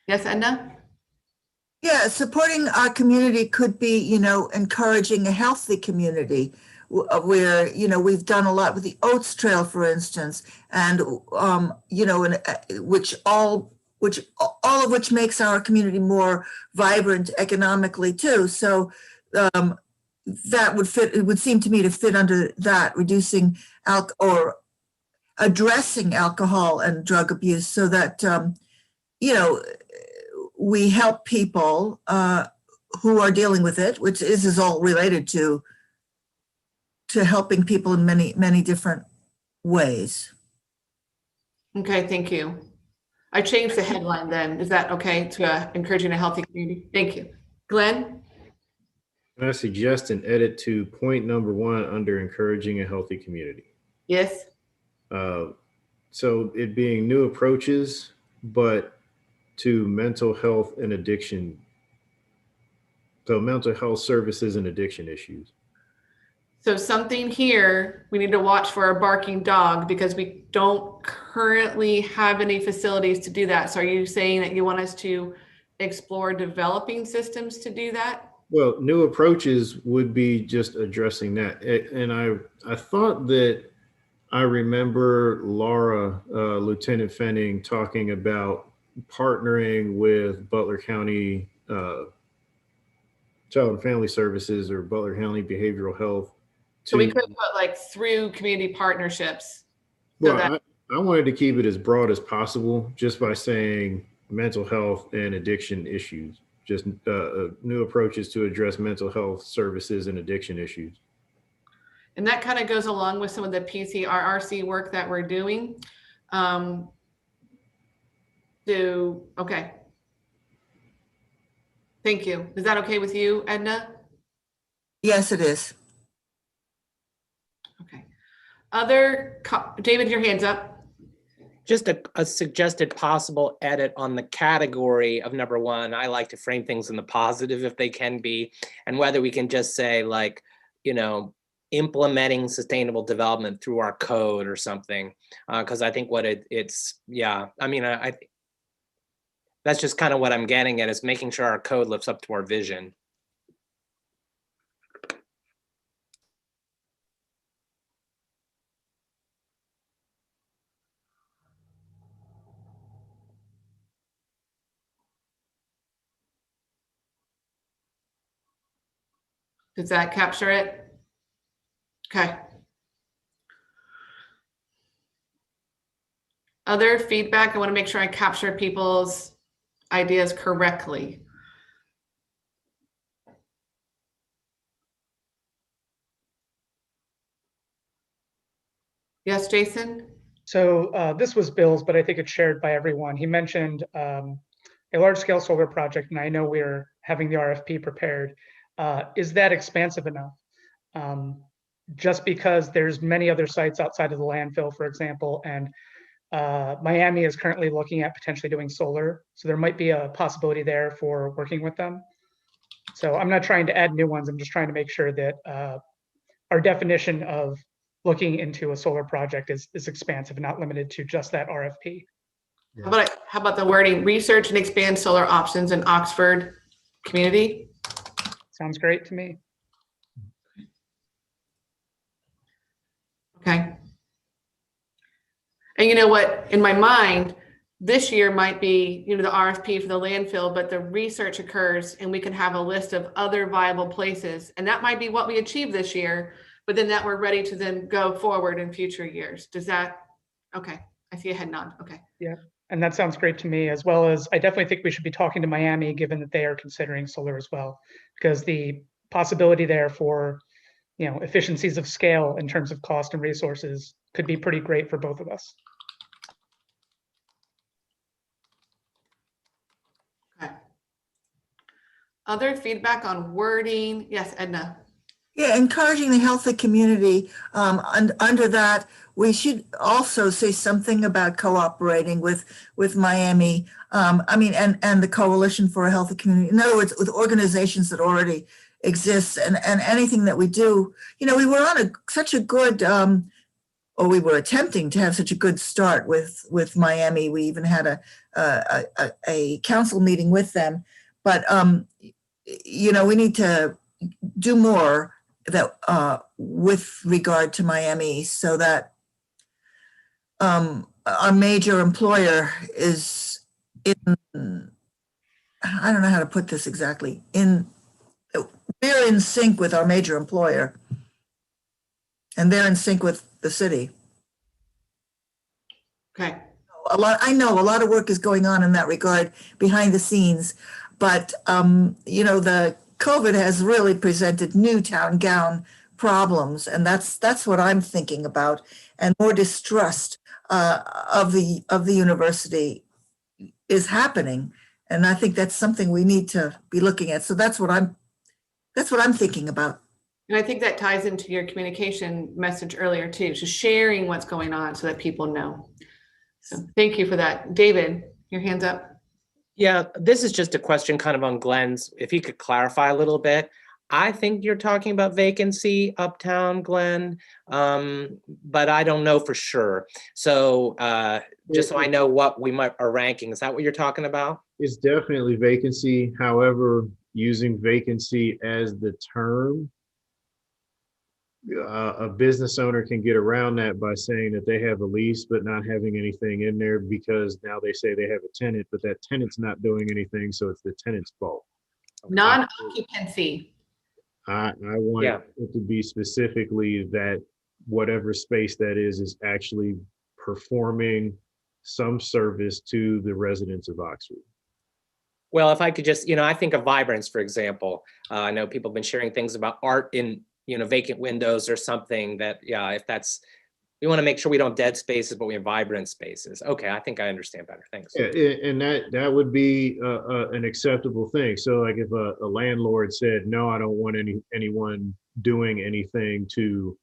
Yes, Edna? Yeah, supporting our community could be, encouraging a healthy community where, we've done a lot with the Oats Trail, for instance, and, which all of which makes our community more vibrant economically too. So that would fit, it would seem to me to fit under that, reducing or addressing alcohol and drug abuse so that, we help people who are dealing with it, which is all related to helping people in many, many different ways. Okay, thank you. I changed the headline then. Is that okay to encouraging a healthy community? Thank you. Glenn? Can I suggest an edit to point number 1 under encouraging a healthy community? Yes. So it being new approaches, but to mental health and addiction. So mental health services and addiction issues. So something here, we need to watch for a barking dog because we don't currently have any facilities to do that. So are you saying that you want us to explore developing systems to do that? Well, new approaches would be just addressing that. And I thought that I remember Laura, Lieutenant Fenning, talking about partnering with Butler County Child and Family Services or Butler County Behavioral Health. So we could put like through community partnerships. So Well, I wanted to keep it as broad as possible just by saying mental health and addiction issues, just new approaches to address mental health services and addiction issues. And that kind of goes along with some of the PCRRC work that we're doing. Okay. Thank you. Is that okay with you, Edna? Yes, it is. Okay. David, your hand's up. Just a suggested possible edit on the category of number 1. I like to frame things in the positive if they can be, and whether we can just say like, implementing sustainable development through our code or something. Because I think what I think that's just kind of what I'm getting at, is making sure our code lives up to our vision. Does that capture it? Okay. Other feedback, I want to make sure I capture people's ideas correctly. Yes, Jason? So this was Bill's, but I think it's shared by everyone. He mentioned a large-scale solar project, and I know we're having the RFP prepared. Is that expansive enough? Just because there's many other sites outside of the landfill, for example, and Miami is currently looking at potentially doing solar. So there might be a possibility there for working with them. So I'm not trying to add new ones. I'm just trying to make sure that our definition of looking into a solar project is expansive and not limited to just that RFP. Yeah. How about the wording, research and expand solar options in Oxford community? Sounds great to me. Okay. And you know what, in my mind, this year might be, the RFP for the landfill, but the research occurs and we can have a list of other viable places. And that might be what we achieve this year, but then that we're ready to then go forward in future years. Does that, okay. I see a head nod. Okay. Yeah. And that sounds great to me, as well as I definitely think we should be talking to Miami, given that they are considering solar as well, because the possibility there for, efficiencies of scale in terms of cost and resources could be pretty great for both of us. Okay. Other feedback on wording? Yes, Edna. Yeah, encouraging the healthy community. Under that, we should also say something about cooperating with Miami. And the Coalition for a Healthy Community. In other words, with organizations that already exist, and anything that we do. We were on such a good, or we were attempting to have such a good start with Miami. We even had a council meeting with them, but we need to do more that with regard to Miami, so that our major employer is in, I don't know how to put this exactly, we're in sync with our major employer, and they're in sync with the city. Okay. I know a lot of work is going on in that regard behind the scenes, but the COVID has really presented new town gown problems, and that's what I'm thinking about, and more distrust of the university is happening, and I think that's something we need to be looking at. So that's what I'm thinking about. And I think that ties into your communication message earlier too, so sharing what's going on so that people know. So thank you for that. David, your hand's up. Yeah, this is just a question kind of on Glenn's, if he could clarify a little bit. I think you're talking about vacancy uptown, Glenn, but I don't know for sure. So just so I know what we are ranking, is that what you're talking about? It's definitely vacancy. However, using vacancy as the term, a business owner can get around that by saying that they have a lease but not having anything in there, because now they say they have a tenant, but that tenant's not doing anything, so it's the tenant's fault. Non-occupancy. I want Yeah. it to be specifically that whatever space that is actually performing some service to the residents of Oxford. Well, if I could just, I think of Vibrance, for example. I know people have been sharing things about art in, vacant windows or something that, yeah, if that's, we want to make sure we don't have dead spaces, but we have vibrant spaces. Okay, I think I understand better. Thanks. Yeah, and that would be an acceptable thing. So like if a landlord said, no, I don't want anyone doing anything to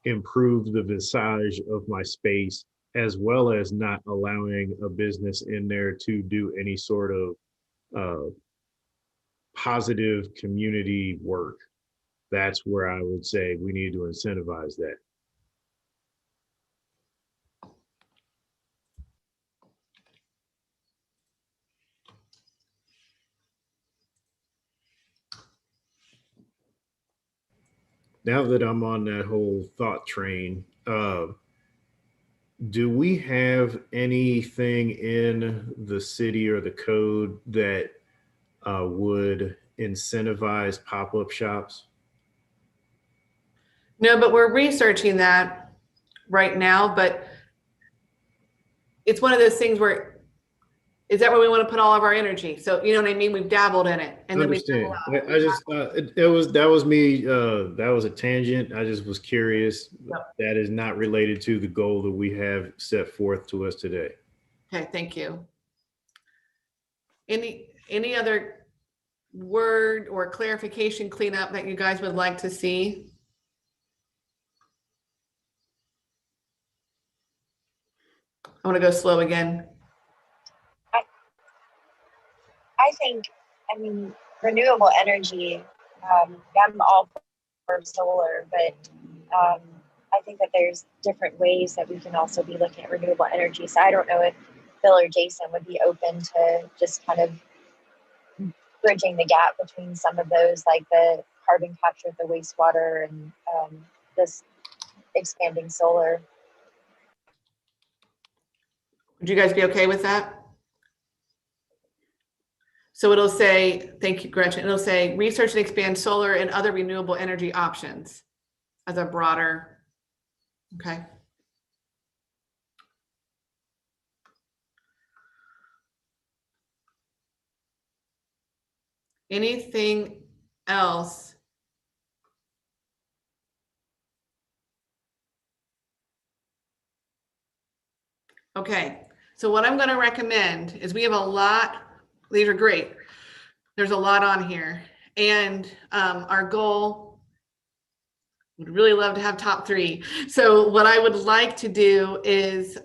improve the visage of my space, as well as not allowing a business in there to do any sort of positive community work, that's where I would say we need to incentivize that. Now that I'm on that whole thought train, do we have anything in the city or the code that would incentivize pop-up shops? No, but we're researching that right now, but it's one of those things where, is that where we want to put all of our energy? So, you know what I mean? We've dabbled in it. And I then we understand. dabble out. I just that was me. That was a tangent. I just was curious. Yep. That is not related to the goal that we have set forth to us today. Okay, thank you. Any other word or clarification cleanup that you guys would like to see? I want to go slow again. I think, renewable energy, I'm all for solar, but I think that there's different ways that we can also be looking at renewable energy. So I don't know if Bill or Jason would be open to just kind of bridging the gap between some of those, like the carbon capture, the wastewater, and this expanding solar. Would you guys be okay with that? So it'll say, thank you, Gretchen. It'll say research and expand solar and other renewable energy options as a broader, okay. Anything else? Okay, so what I'm going to recommend is we have a lot, these are great. There's a lot on here. And our goal, would really love to have top 3. So what I would like to do is,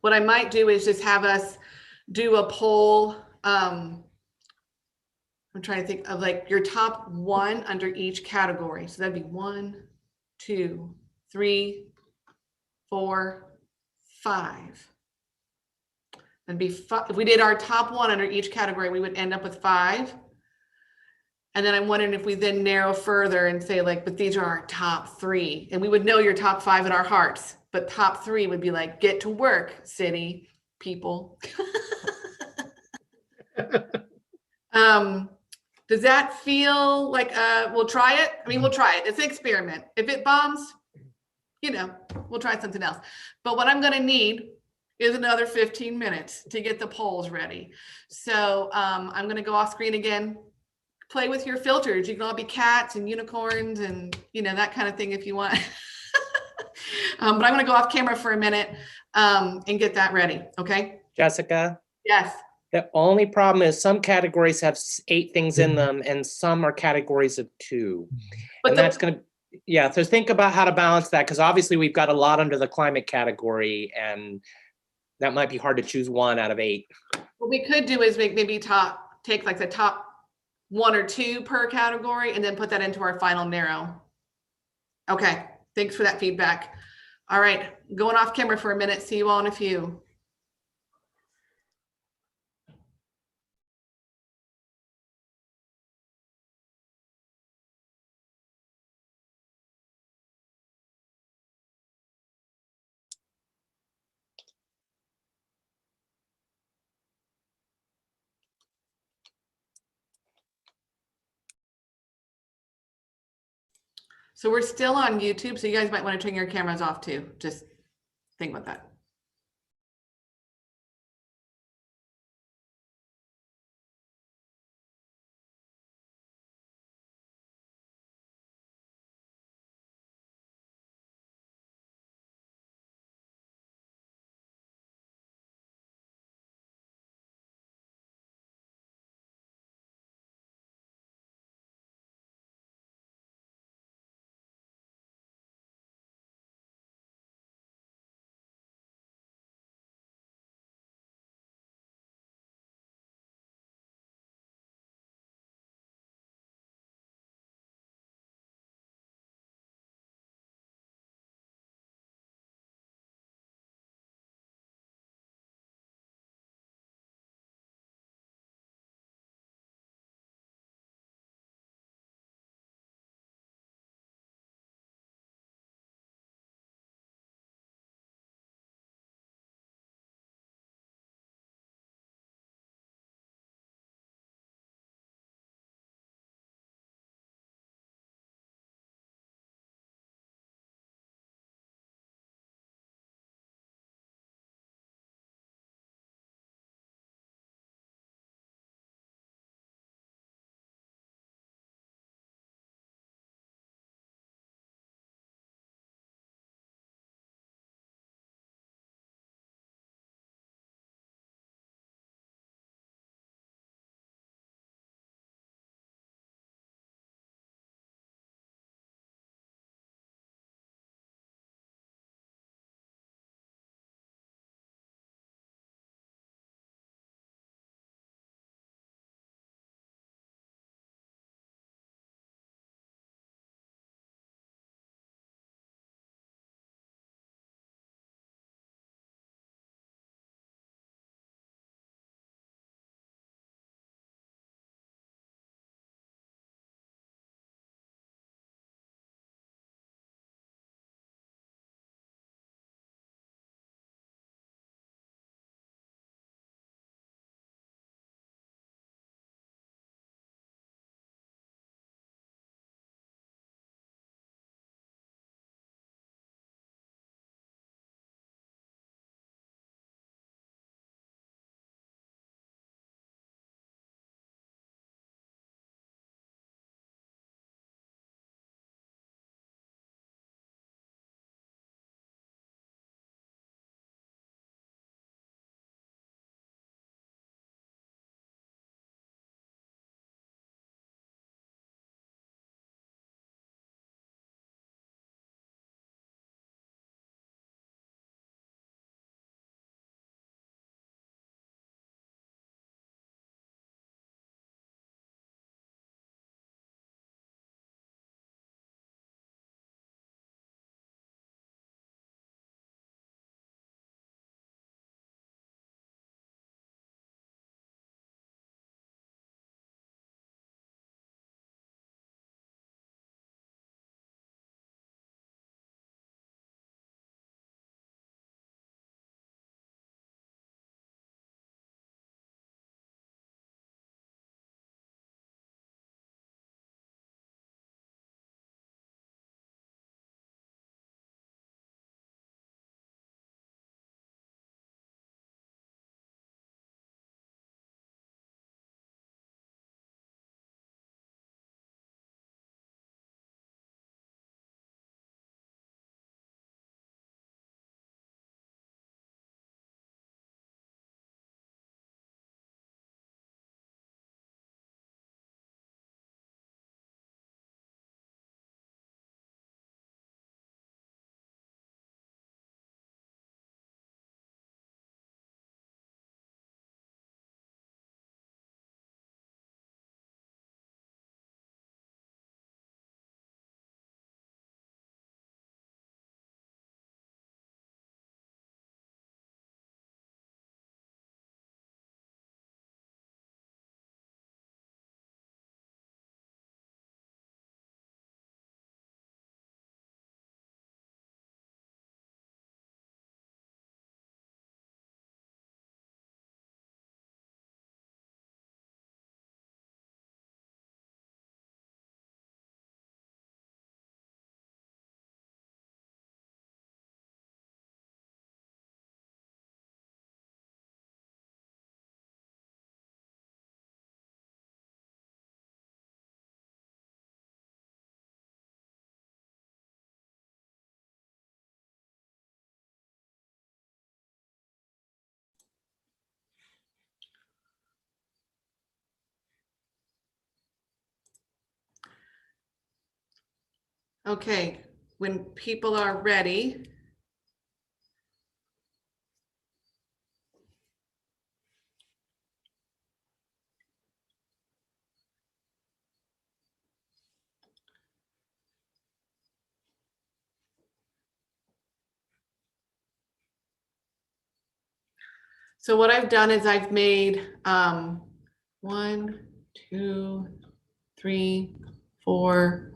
what I might do is just have us do a poll. I'm trying to think of like your top 1 under each category. So that'd be 1, 2, 3, 4, 5. That'd be if we did our top 1 under each category, we would end up with 5. And then I'm wondering if we then narrow further and say like, but these are our top 3, and we would know your top 5 in our hearts, but top 3 would be like, get to work, city people. Does that feel like, we'll try it? I mean, we'll try it. It's an experiment. If it bombs, we'll try something else. But what I'm going to need is another 15 minutes to get the polls ready. So I'm going to go off screen again. Play with your filters. You can all be cats and unicorns and that kind of thing if you want. But I'm going to go off camera for a minute and get that ready. Okay. Jessica? Yes. The only problem is some categories have 8 things in them and some are categories of 2. But and that's going to, yeah. So think about how to balance that, because obviously we've got a lot under the climate category and that might be hard to choose 1 out of 8. What we could do is maybe take like the top 1 or 2 per category and then put that into our final narrow. Okay, thanks for that feedback. All right, going off camera for a minute. See you all in a few. So we're still on YouTube, so you guys might want to turn your cameras off too. Just think about that. Okay, when people are ready. So what I've done is I've made 1, 2, 3, 4.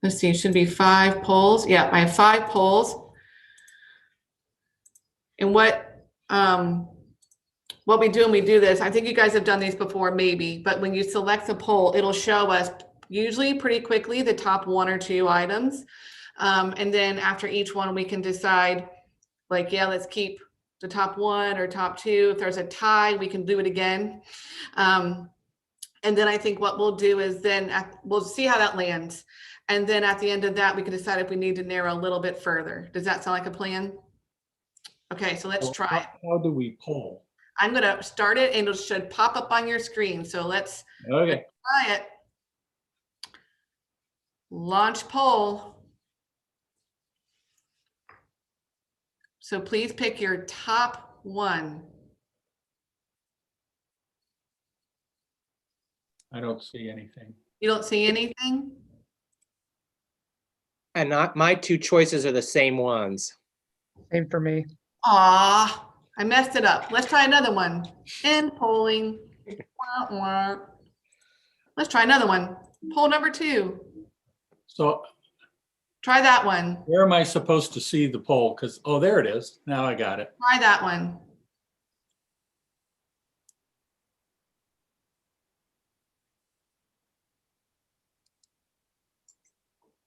Let's see, it should be 5 polls. Yeah, I have 5 polls. And what we do when we do this, I think you guys have done these before, maybe, but when you select the poll, it'll show us usually pretty quickly the top 1 or 2 items. And then after each one, we can decide, like, yeah, let's keep the top 1 or top 2. If there's a tie, we can do it again. And then I think what we'll do is then we'll see how that lands. And then at the end of that, we can decide if we need to narrow a little bit further. Does that sound like a plan? Okay, so let's try it. How do we poll? I'm gonna start it and it should pop up on your screen. So let's Okay. try it. Launch poll. So please pick your top 1. I don't see anything. You don't see anything? And my 2 choices are the same ones. Same for me. Aw, I messed it up. Let's try another one. End polling. Wah, wah. Let's try another one. Poll number 2. So Try that one. where am I supposed to see the poll? Because, oh, there it is. Now I got it. Try that one.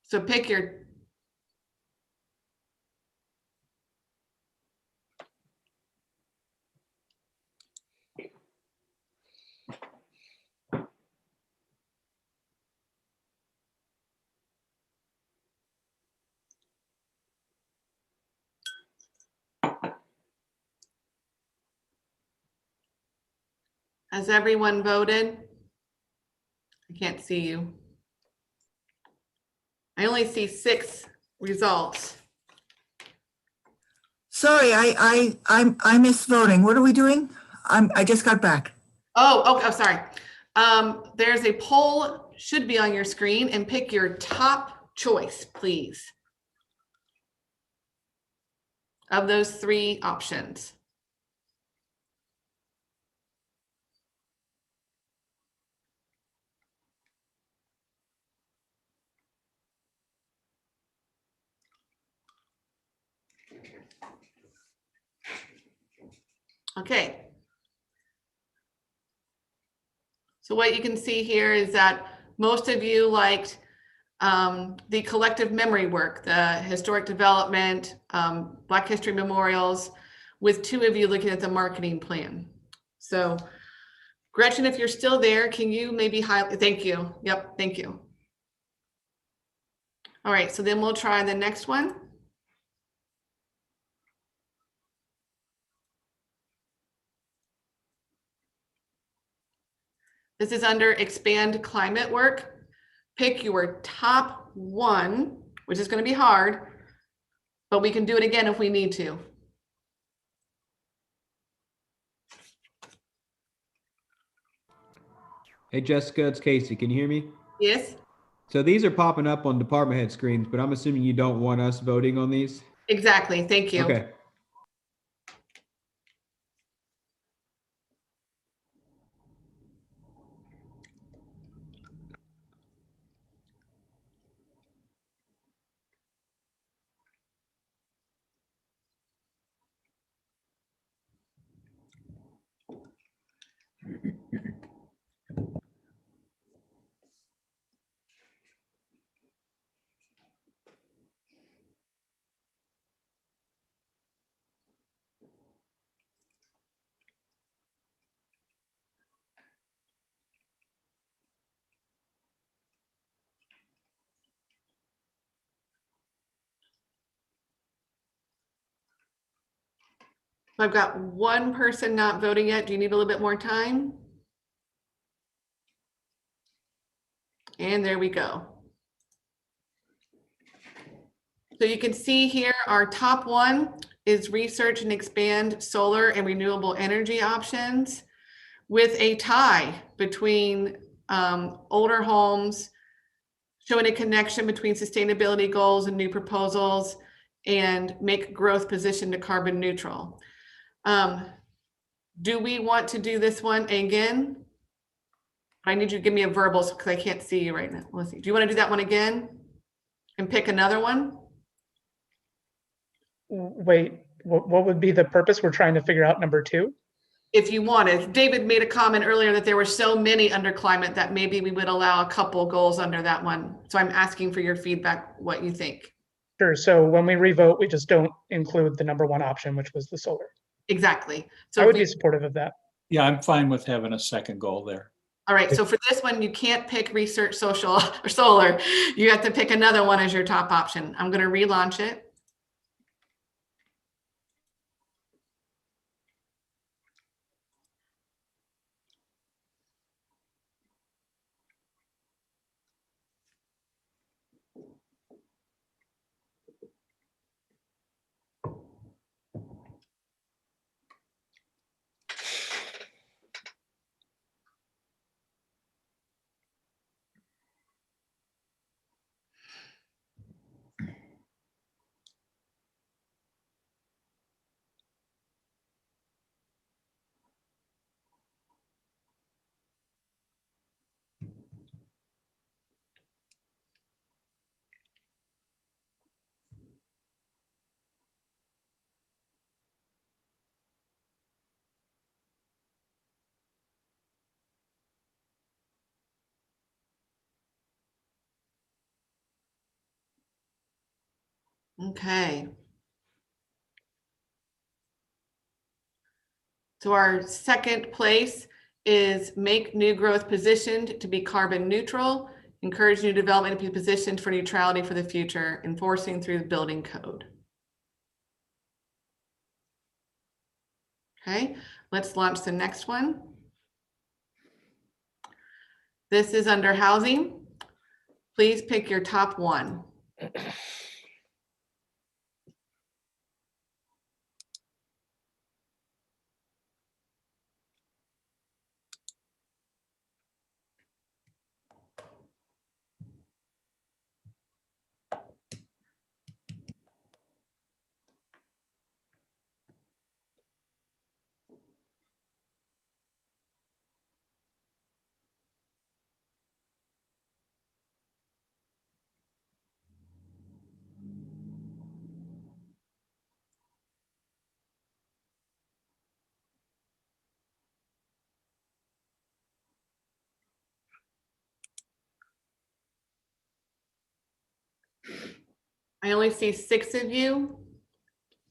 So pick your. Has everyone voted? I can't see you. I only see 6 results. Sorry, I missed voting. What are we doing? I just got back. Oh, sorry. There's a poll should be on your screen and pick your top choice, please. Of those 3 options. Okay. So what you can see here is that most of you liked the collective memory work, the historic development, Black History memorials, with 2 of you looking at the marketing plan. So Gretchen, if you're still there, can you maybe highlight? Thank you. Yep, thank you. All right, so then we'll try the next one. This is under expand climate work. Pick your top 1, which is going to be hard, but we can do it again if we need to. Hey Jessica, it's Casey. Can you hear me? Yes, So these are popping up on department head screens, but I'm assuming you don't want us voting on these? exactly. Thank you. Okay. So I've got 1 person not voting yet. Do you need a little bit more time? And there we go. So you can see here, our top one is research and expand solar and renewable energy options, with a tie between older homes, showing a connection between sustainability goals and new proposals, and make growth position to carbon neutral. Do we want to do this one again? I need you to give me a verbal because I can't see you right now. Let's see. Do you want to do that one again and pick another one? Wait, what would be the purpose? We're trying to figure out number 2. If you wanted. David made a comment earlier that there were so many under climate that maybe we would allow a couple goals under that one. So I'm asking for your feedback, what you think. Sure. So when we revote, we just don't include the number 1 option, which was the solar. Exactly. So I if would we- be supportive of that. Yeah, I'm fine with having a second goal there. all right, so for this one, you can't pick research, social, or solar. You have to pick another one as your top option. I'm going to relaunch it. Okay. So our second place is make new growth positioned to be carbon neutral, encourage new development to be positioned for neutrality for the future, enforcing through the building code. Okay, let's launch the next one. This is under housing. Please pick your top one. I only see 6 of you.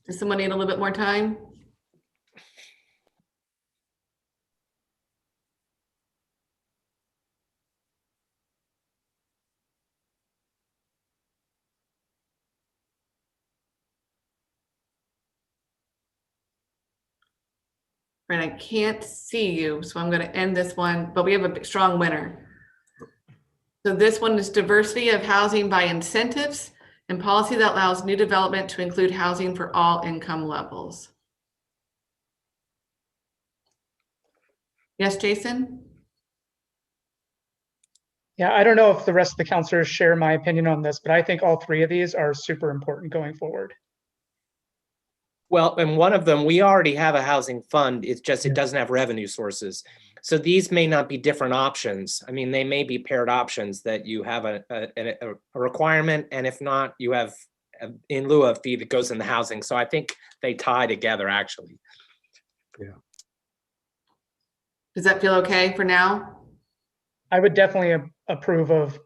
Does someone need a little bit more time? Right, I can't see you, so I'm going to end this one, but we have a big, strong winner. So this one is diversity of housing by incentives and policy that allows new development to include housing for all income levels. Yes, Jason? Yeah, I don't know if the rest of the counselors share my opinion on this, but I think all 3 of these are super important going forward. Well, and one of them, we already have a housing fund. It's just, Yeah. it doesn't have revenue sources. So these may not be different options. I mean, they may be paired options that you have a requirement, and if not, you have in lieu of fee that goes in the housing. So I think they tie together actually. Does that feel okay for now? I would definitely approve of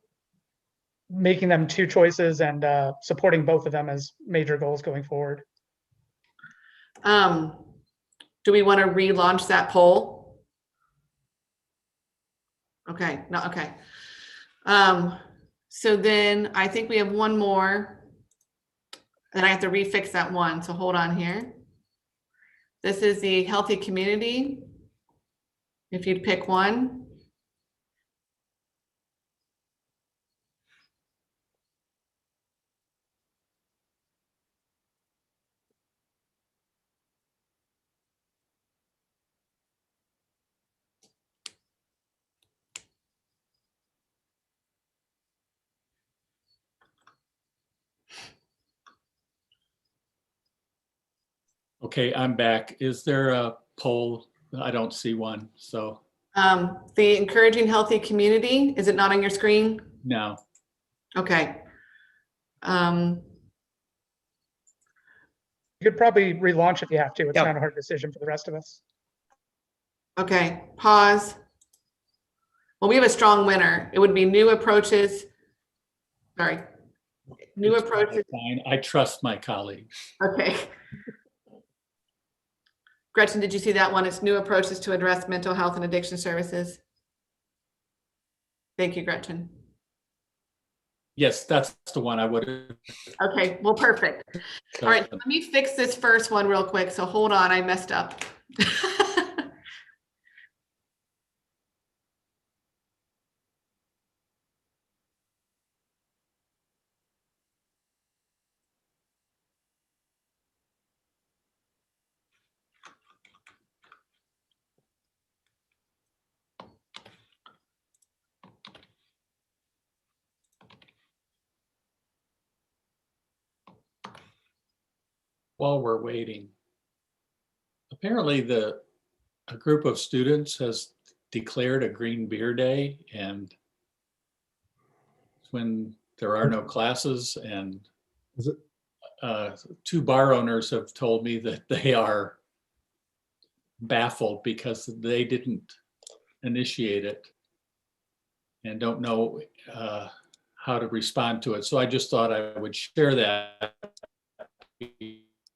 making them 2 choices and supporting both of them as major goals going forward. Do we want to relaunch that poll? Okay, no, okay. So then I think we have one more. And I have to refix that one, so hold on here. This is the healthy community. If you'd pick one. Okay, I'm back. Is there a poll? I don't see one, so The encouraging healthy community, is it not on your screen? no. Okay. Um, You could probably relaunch if you have to. It's Yeah. not a hard decision for the rest of us. okay, pause. Well, we have a strong winner. It would be new approaches. Sorry. New It's approaches. fine. I trust my colleagues. Okay. Gretchen, did you see that one? It's new approaches to address mental health and addiction services. Thank you, Gretchen. Yes, that's the one I would have. Okay, well, perfect. All right, let me fix this first one real quick. So hold on, I messed up. While we're waiting, apparently a group of students has declared a green beer day, and when there are no classes, and Is it? 2 bar owners have told me that they are baffled because they didn't initiate it and don't know how to respond to it. So I just thought I would share that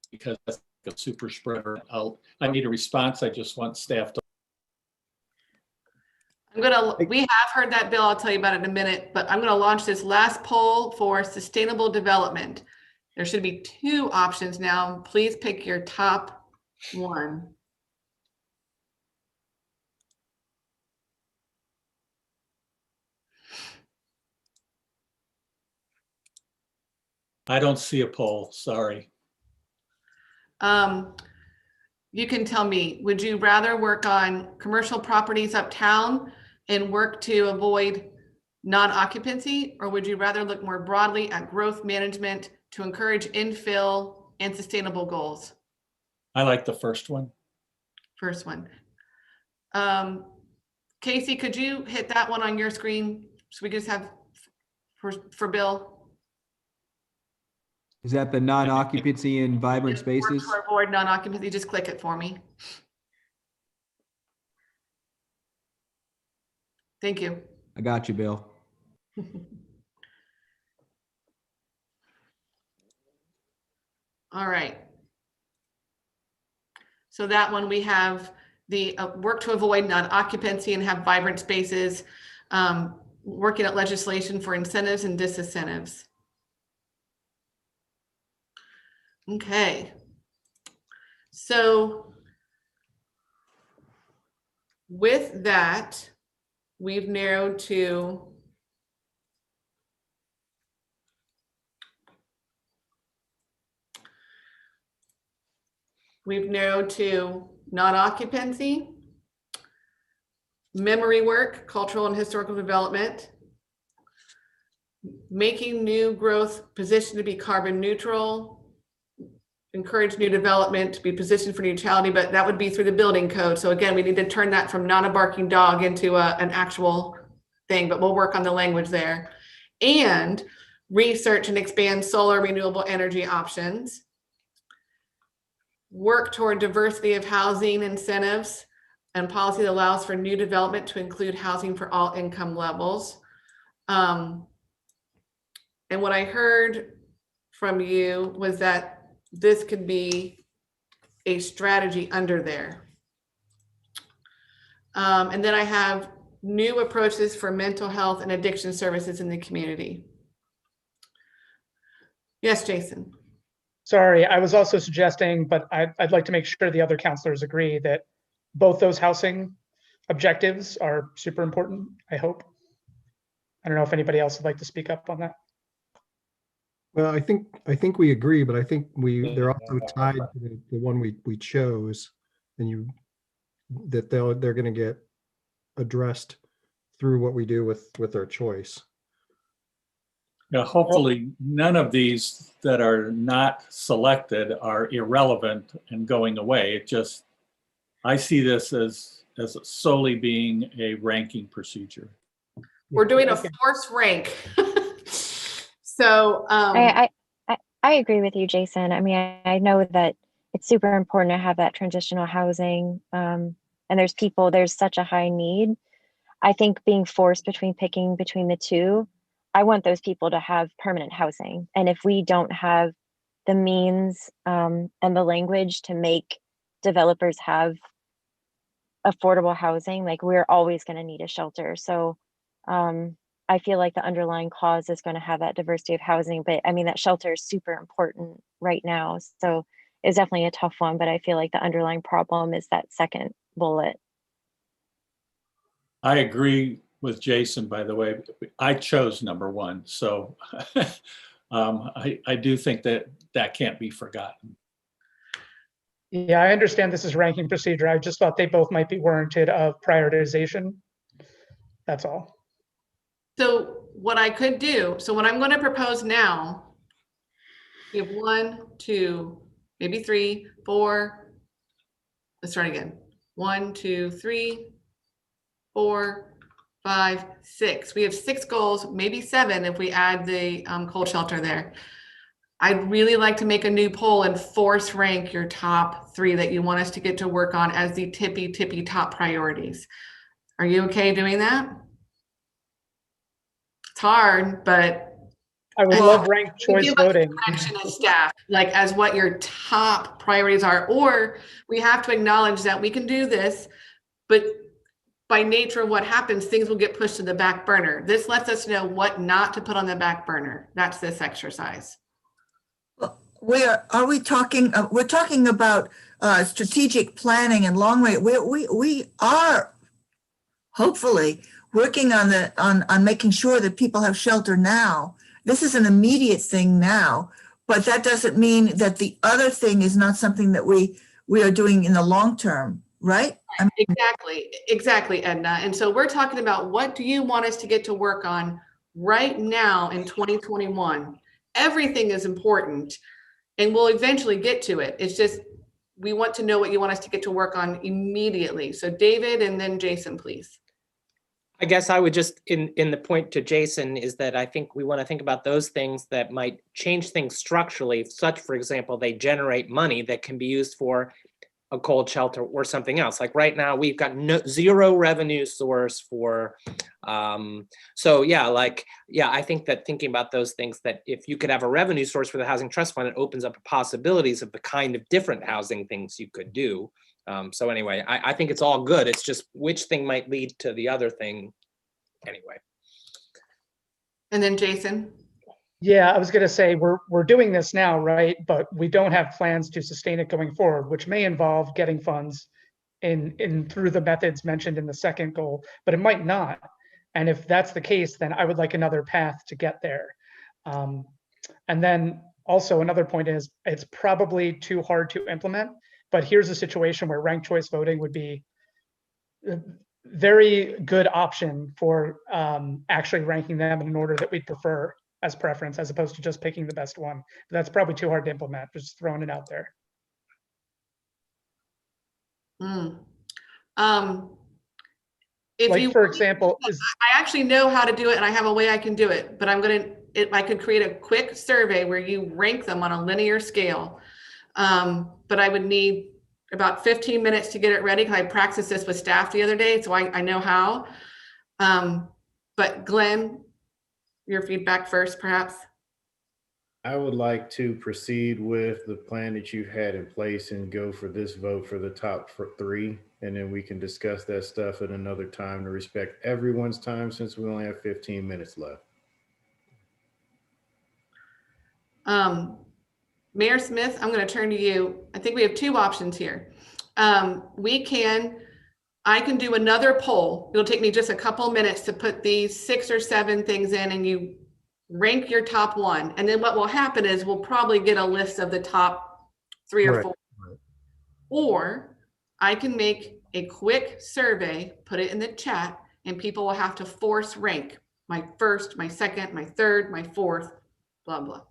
because that's a super spreader. I need a response. I just want staff to. We have heard that, Bill. I'll tell you about it in a minute, but I'm gonna launch this last poll for sustainable development. There should be 2 options now. Please pick your top one. I don't see a poll, sorry. You can tell me, would you rather work on commercial properties uptown and work to avoid non-occupancy, or would you rather look more broadly at growth management to encourage infill and sustainable goals? I like the first one. First one. Casey, could you hit that one on your screen so we just have for Bill? Is that the non-occupancy in vibrant spaces? Work to avoid non-occupancy, just click it for me. Thank you. I got you, Bill. All right. So that one we have the work to avoid non-occupancy and have vibrant spaces, working at legislation for incentives and disincentives. Okay. So with that, we've narrowed to non-occupancy, memory work, cultural and historical development, making new growth positioned to be carbon neutral, encourage new development to be positioned for neutrality, but that would be through the building code. So again, we need to turn that from not a barking dog into an actual thing, but we'll work on the language there. And research and expand solar renewable energy options. Work toward diversity of housing incentives and policy that allows for new development to include housing for all income levels. And what I heard from you was that this could be a strategy under there. And then I have new approaches for mental health and addiction services in the community. Yes, Jason. Sorry, I was also suggesting, but I'd like to make sure the other counselors agree that both those housing objectives are super important, I hope. I don't know if anybody else would like to speak up on that. Well, I think we agree, but I think they're also tied to the one we chose, and that they're going to get addressed through what we do with our choice. Yeah, hopefully none of these that are not selected are irrelevant and going away. It just, I see this as solely being a ranking procedure. We're doing a Okay. force rank. So, I agree with you, Jason. I mean, I know that it's super important to have that transitional housing. And there's such a high need. I think being forced picking between the two, I want those people to have permanent housing. And if we don't have the means and the language to make developers have affordable housing, like we're always going to need a shelter. So I feel like the underlying cause is going to have that diversity of housing, but I mean, that shelter is super important right now. So it's definitely a tough one, but I feel like the underlying problem is that second bullet. I agree with Jason, by the way. I chose number one. So I do think that can't be forgotten. Yeah, I understand this is ranking procedure. I just thought they both might be warranted of prioritization. That's all. so what I could do, so what I'm going to propose now, we have 1, 2, maybe 3, 4. Let's start again. 1, 2, 3, 4, 5, 6. We have 6 goals, maybe 7 if we add the cold shelter there. I'd really like to make a new poll and force rank your top 3 that you want us to get to work on as the tippy top priorities. Are you okay doing that? It's hard, but I would love ranked choice give us voting. direction as staff, like as what your top priorities are, or we have to acknowledge that we can do this, but by nature of what happens, things will get pushed to the back burner. This lets us know what not to put on the back burner. That's this exercise. We're talking about strategic planning and long range. We are hopefully working on making sure that people have shelter now. This is an immediate thing now, but that doesn't mean that the other thing is not something that we are doing in the long term, right? I mean, Exactly, Edna. And so we're talking about, what do you want us to get to work on right now in 2021? Everything is important and we'll eventually get to it. It's just, we want to know what you want us to get to work on immediately. So David and then Jason, please. I guess I would just, in the point to Jason, is that I think we want to think about those things that might change things structurally, such, for example, they generate money that can be used for a cold shelter or something else. Like right now, we've got zero revenue source for, so yeah, I think that thinking about those things, that if you could have a revenue source for the Housing Trust Fund, it opens up possibilities of the kind of different housing things you could do. So anyway, I think it's all good. It's just which thing might lead to the other thing anyway. And then Jason. Yeah, I was going to say we're doing this now, right? But we don't have plans to sustain it going forward, which may involve getting funds in through the methods mentioned in the second goal, but it might not. And if that's the case, then I would like another path to get there. And then also another point is, it's probably too hard to implement, but here's a situation where ranked choice voting would be a very good option for actually ranking them in an order that we'd prefer as preference, as opposed to just picking the best one. But that's probably too hard to implement, just throwing it out there. If like, you, for example, I actually know how to do it and I have a way I can do it, but I could create a quick survey where you rank them on a linear scale. But I would need about 15 minutes to get it ready, because I practiced this with staff the other day, so I know how. But Glenn, your feedback first, perhaps. I would like to proceed with the plan that you've had in place and go for this vote for the top 3. And then we can discuss that stuff at another time to respect everyone's time, since we only have 15 minutes left. Mayor Smith, I'm going to turn to you. I think we have 2 options here. I can do another poll. It'll take me just a couple minutes to put these 6 or 7 things in, and you rank your top 1. And then what will happen is we'll probably get a list of the top 3 or 4. Right. Or I can make a quick survey, put it in the chat, and people will have to force rank. my first, my second, my third, my fourth, blah, blah.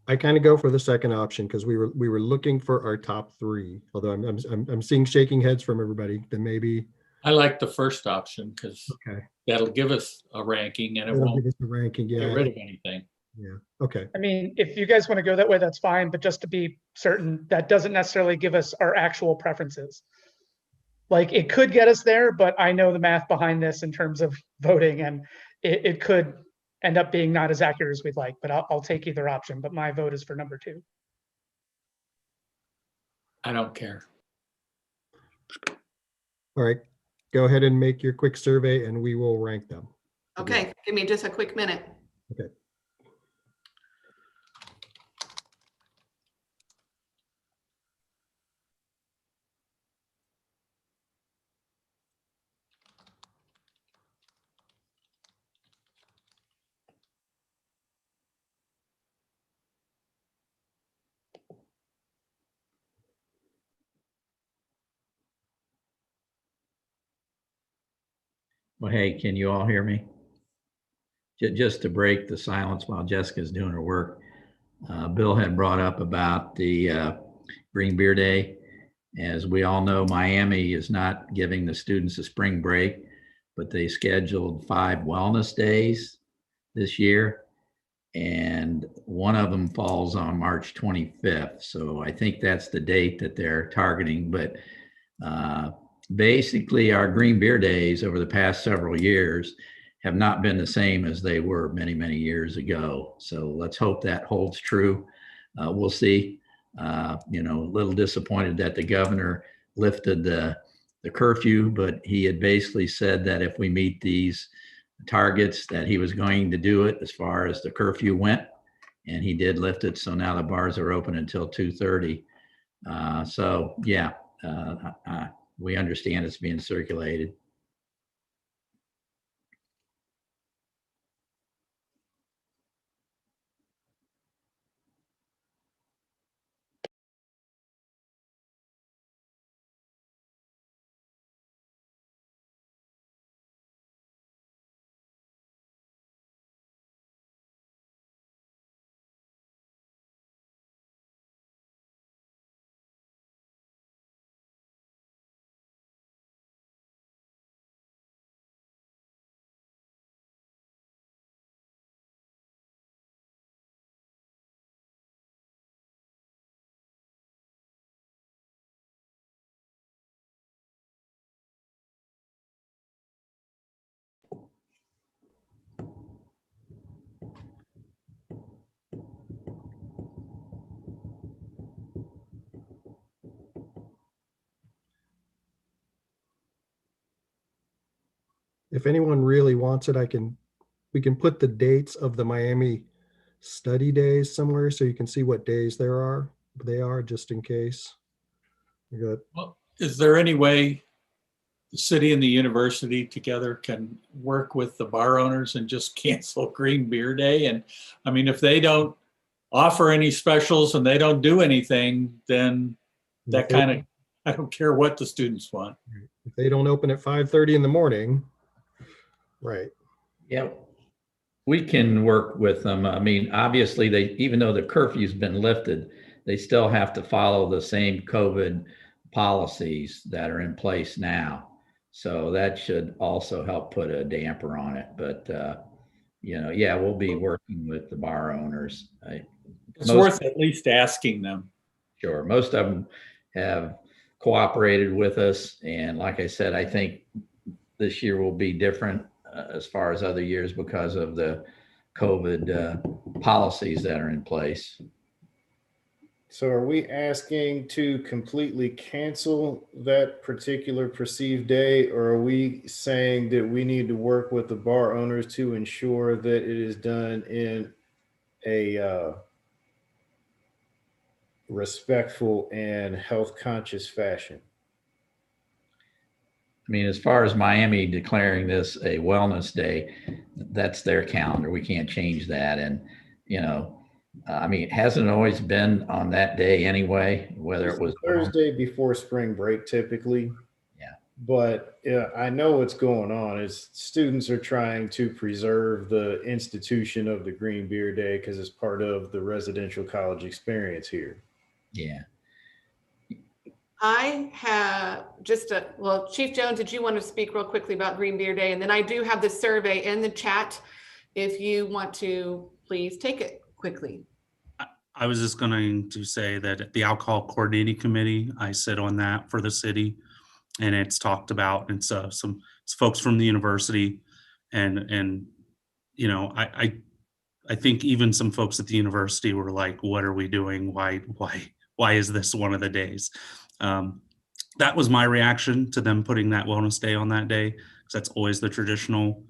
I kind of go for the second option because we were looking for our top three. Although I'm seeing shaking heads from everybody. Then maybe I like the first option because okay, that'll give us a ranking and it that'll won't give us the ranking. get Yeah, rid of anything. yeah. Okay. I mean, if you guys want to go that way, that's fine, but just to be certain, that doesn't necessarily give us our actual preferences. Like it could get us there, but I know the math behind this in terms of voting, and it could end up being not as accurate as we'd like, but I'll take either option, but my vote is for number 2. I don't care. All right. Go ahead and make your quick survey and we will rank them. Okay, give me just a quick minute. Okay. Well, hey, can you all hear me? Just to break the silence while Jessica's doing her work, Bill had brought up about the Green Beer Day. As we all know, Miami is not giving the students a spring break, but they scheduled 5 wellness days this year. And one of them falls on March 25th. So I think that's the date that they're targeting. But basically our Green Beer Days over the past several years have not been the same as they were many, many years ago. So let's hope that holds true. We'll see. You know, a little disappointed that the governor lifted the curfew, but he had basically said that if we meet these targets that he was going to do it as far as the curfew went, and he did lift it. So now the bars are open until 2:30. So yeah, we understand it's being circulated. If anyone really wants it, we can put the dates of the Miami study days somewhere so you can see what days they are just in case. Good. Well, is there any way the city and the university together can work with the bar owners and just cancel Green Beer Day? And I mean, if they don't offer any specials and they don't do anything, then that kind of, I don't care what the students want. If they don't open at 5:30 in the morning, right. Yeah, we can work with them. I mean, obviously even though the curfew's been lifted, they still have to follow the same COVID policies that are in place now. So that should also help put a damper on it. But, you know, yeah, we'll be working with the bar owners. It's worth at least asking them. Sure. Most of them have cooperated with us. And like I said, I think this year will be different as far as other years because of the COVID policies that are in place. So are we asking to completely cancel that particular perceived day, or are we saying that we need to work with the bar owners to ensure that it is done in a respectful and health conscious fashion? I mean, as far as Miami declaring this a wellness day, that's their calendar. We can't change that. And, you know, I mean, it hasn't always been on that day anyway, whether it was Thursday before spring break, typically. Yeah. but yeah, I know what's going on is students are trying to preserve the institution of the Green Beer Day because it's part of the residential college experience here. Yeah. I have well, Chief Jones, did you want to speak real quickly about Green Beer Day? And then I do have the survey in the chat if you want to please take it quickly. I was just going to say that the Alcohol Coordinating Committee, I sit on that for the city, and it's talked about. It's it's folks from the university, and you know, I think even some folks at the university were like, "What are we doing? Why is this one of the days?" That was my reaction to them putting that wellness day on that day, because that's always the traditional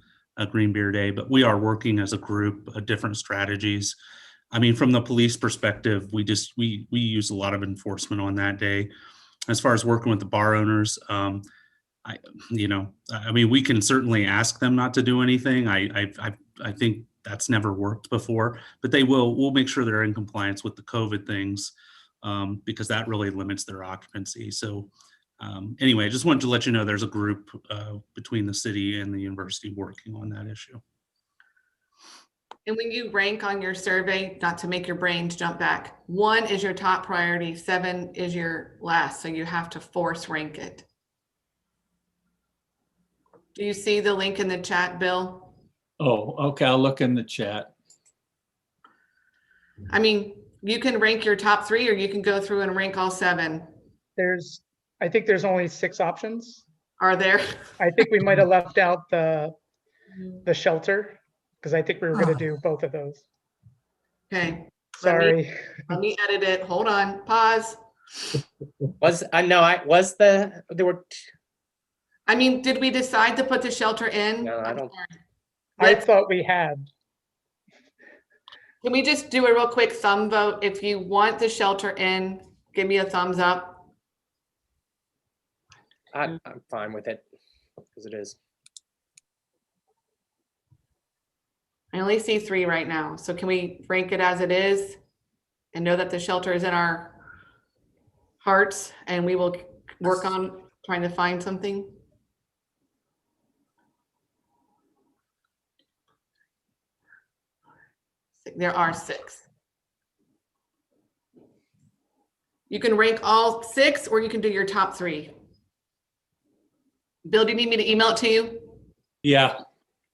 Green Beer Day. But we are working as a group, different strategies. I mean, from the police perspective, we use a lot of enforcement on that day. As far as working with the bar owners, I mean, we can certainly ask them not to do anything. I think that's never worked before, but we'll make sure they're in compliance with the COVID things, because that really limits their occupancy. So anyway, I just wanted to let you know there's a group between the city and the university working on that issue. And when you rank on your survey, not to make your brains jump back, 1 is your top priority, 7 is your last. So you have to force rank it. Do you see the link in the chat, Bill? Oh, okay. I'll look in the chat. I mean, you can rank your top 3, or you can go through and rank all 7. I think there's only 6 options. Are there? I think we might have left out the shelter, because I think we were going to do both of those. Okay. Sorry. Let me edit it. Hold on. Pause. I mean, did we decide to put the shelter in? No, I don't. I thought we had. Can we just do a real quick thumb vote? If you want the shelter in, give me a thumbs up. I'm fine with it as it is. I only see 3 right now. So can we rank it as it is and know that the shelter is in our hearts, and we will work on trying to find something? There are 6. You can rank all 6, or you can do your top 3. Bill, do you need me to email it to you? Yeah.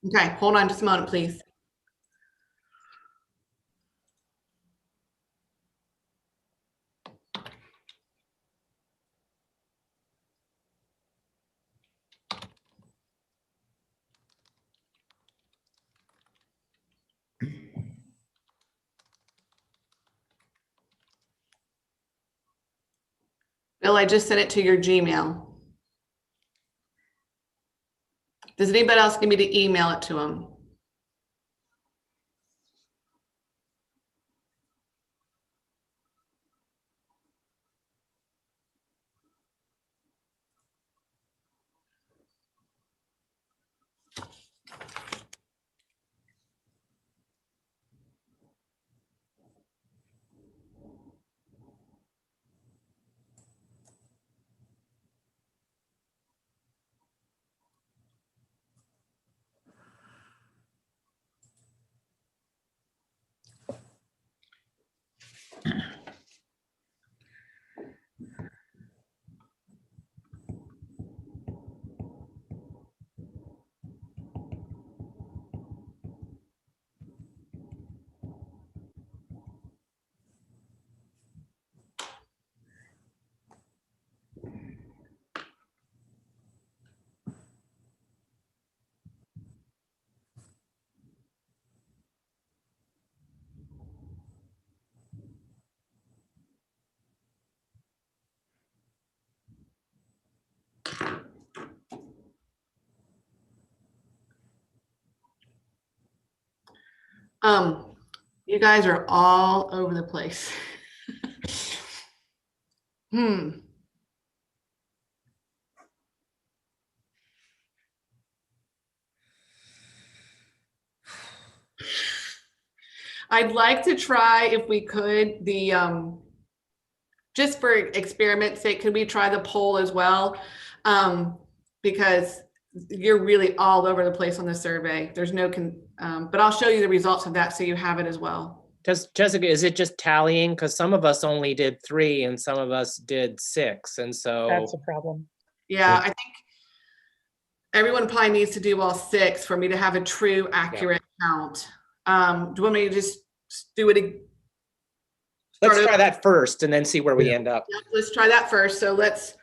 Okay, hold on just a moment, please. Bill, I just sent it to your Gmail. Does anybody else need me to email it to them? You guys are all over the place. I'd like to try, if we could, the just for experiment's sake, could we try the poll as well? because you're really all over the place on the survey. There's no, but I'll show you the results of that so you have it as well. Jessica, is it just tallying? Because some of us only did 3 and some of us did 6. And so That's a problem. Yeah, I think everyone probably needs to do all 6 for me to have a true, accurate count. Do you want me to just do it? let's try that first and then see where we end up. Yeah, let's try that first. So let's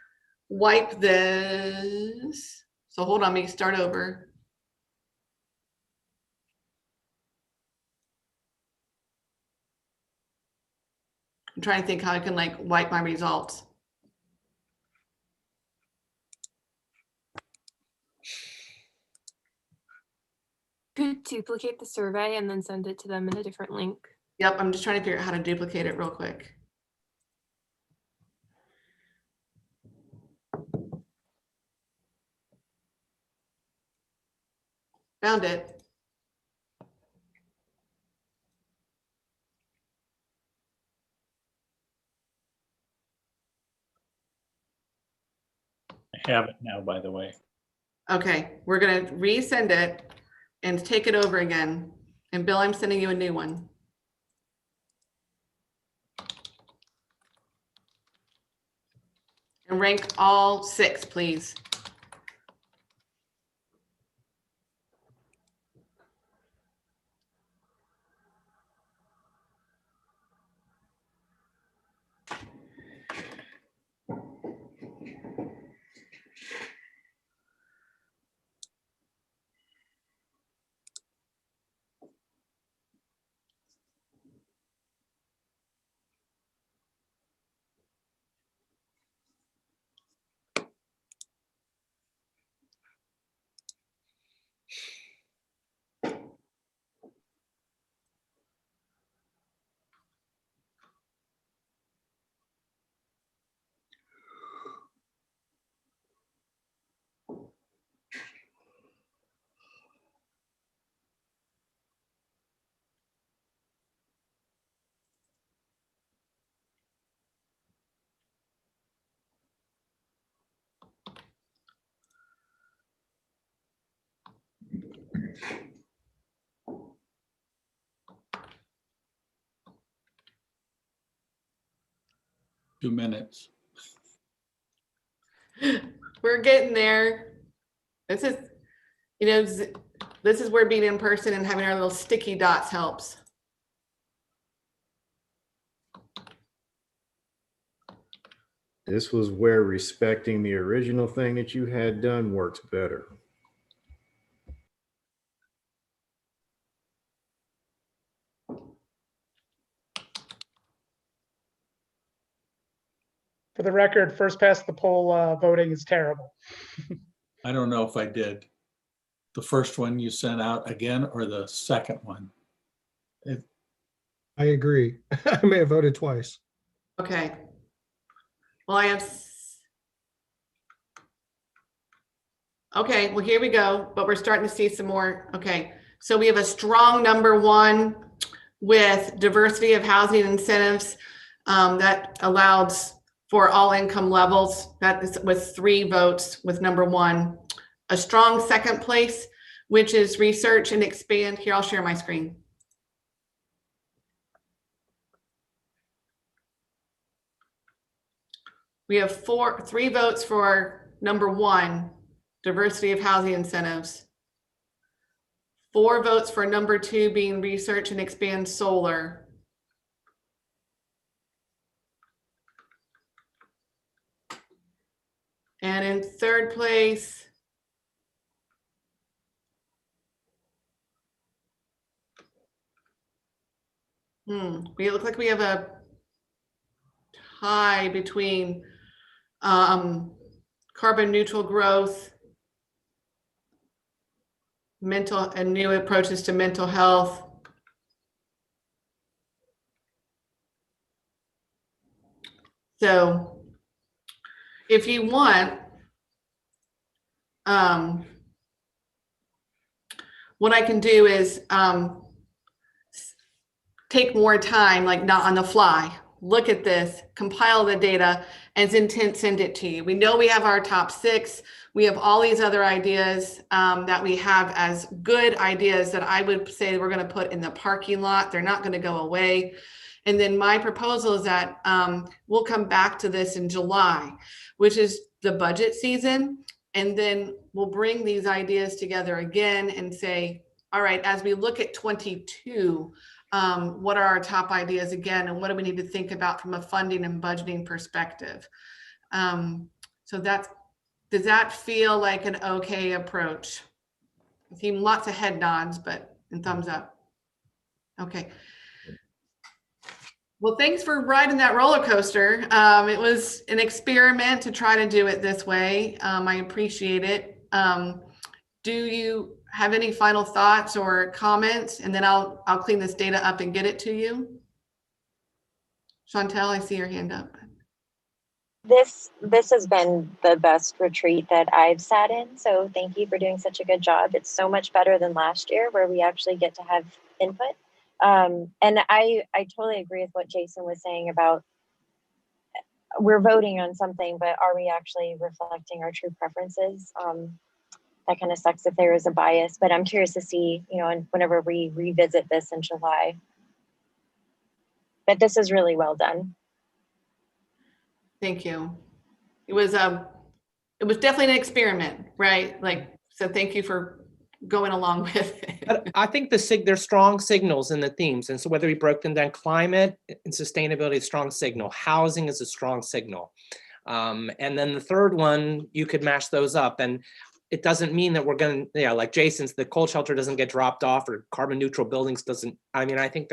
wipe this. So hold on, me start over. I'm trying to think how I can like wipe my results. Could duplicate the survey and then send it to them in a different link. Yep, I'm just trying to figure out how to duplicate it real quick. Found it. I have it now, by the way. Okay, we're gonna resend it and take it over again. And Bill, I'm sending you a new one. And rank all 6, please. Two minutes. We're getting there. This is, you know, this is where being in person and having our little sticky dots helps. This was where respecting the original thing that you had done works better. For the record, first past the poll voting is terrible. I don't know if I did. The first one you sent out again or the second one? I agree. I may have voted twice. Okay. Well, I have. Okay, well, here we go, but we're starting to see some more. Okay, so we have a strong #1 with diversity of housing incentives that allows for all income levels. That is with 3 votes with #1. A strong second place, which is research and expand. Here, I'll share my screen. We have 3 votes for #1, diversity of housing incentives. 4 votes for #2 being research and expand solar. And in 3rd place, we look like we have a tie between carbon neutral growth, mental and new approaches to mental health. So if you want, what I can do is take more time, like not on the fly, look at this, compile the data, and then send it to you. We know we have our top 6. We have all these other ideas that we have as good ideas that I would say we're going to put in the parking lot. They're not going to go away. And then my proposal is that we'll come back to this in July, which is the budget season. And then we'll bring these ideas together again and say, all right, as we look at 22, what are our top ideas again, and what do we need to think about from a funding and budgeting perspective? So does that feel like an okay approach? I've seen lots of head nods, and thumbs up. Okay. Well, thanks for riding that roller coaster. It was an experiment to try to do it this way. I appreciate it. Do you have any final thoughts or comments? And then I'll clean this data up and get it to you. Chantel, I see your hand up. This has been the best retreat that I've sat in. So thank you for doing such a good job. It's so much better than last year where we actually get to have input. And I totally agree with what Jason was saying about we're voting on something, but are we actually reflecting our true preferences? That kind of sucks if there is a bias, but I'm curious to see, and whenever we revisit this in July. But this is really well done. Thank you. It was definitely an experiment, right? So thank you for going along with it. But I think there's strong signals in the themes. And so whether we broke them down, climate and sustainability is a strong signal. Housing is a strong signal. And then the third one, you could match those up. And it doesn't mean that we're going to, like Jason's, the cold shelter doesn't get dropped off or carbon neutral buildings doesn't. I mean, I think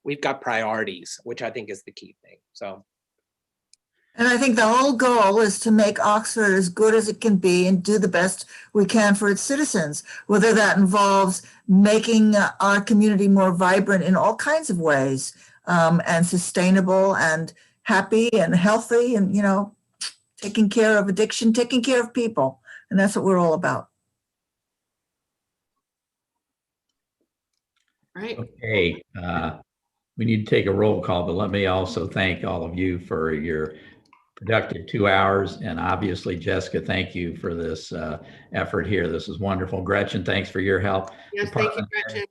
we've got priorities, which I think is the key thing. So. And I think the whole goal is to make Oxford as good as it can be and do the best we can for its citizens, whether that involves making our community more vibrant in all kinds of ways, and sustainable and happy and healthy and, taking care of addiction, taking care of people. And that's what we're all about. Right. Okay. We need to take a roll call, but let me also thank all of you for your productive 2 hours. And obviously, Jessica, thank you for this effort here. This is wonderful. Gretchen, thanks for your help. Yes, thank you, Gretchen.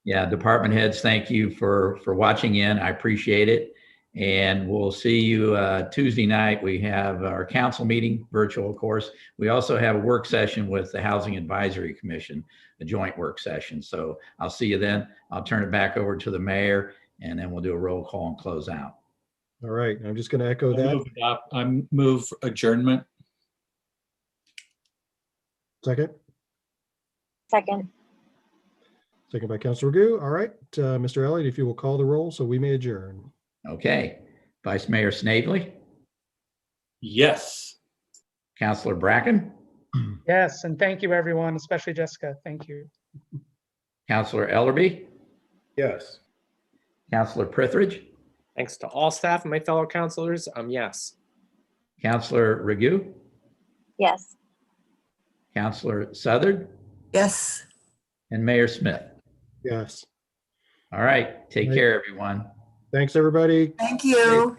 Yeah, department heads, thank you for watching in. I appreciate it. And we'll see you Tuesday night. We have our council meeting, virtual, of course. We also have a work session with the Housing Advisory Commission, a joint work session. So I'll see you then. I'll turn it back over to the mayor, and then we'll do a roll call and close out. All right, I'm just going to echo that. I move adjournment. Second by Councilor Raghu. All right, Mr. Elliott, if you will call the roll so we may adjourn. Okay. Vice Mayor Snavely, Yes. Councilor Bracken, Yes, and thank you, everyone, especially Jessica. Thank you. Councilor Ellerby, Yes. Councilor Prithridge, Thanks to all staff and my fellow counselors. Yes. Councilor Raghu, Yes. Councilor Southard, Yes. and Mayor Smith. Yes. All right. Take care, everyone. Thanks, everybody. Thank you.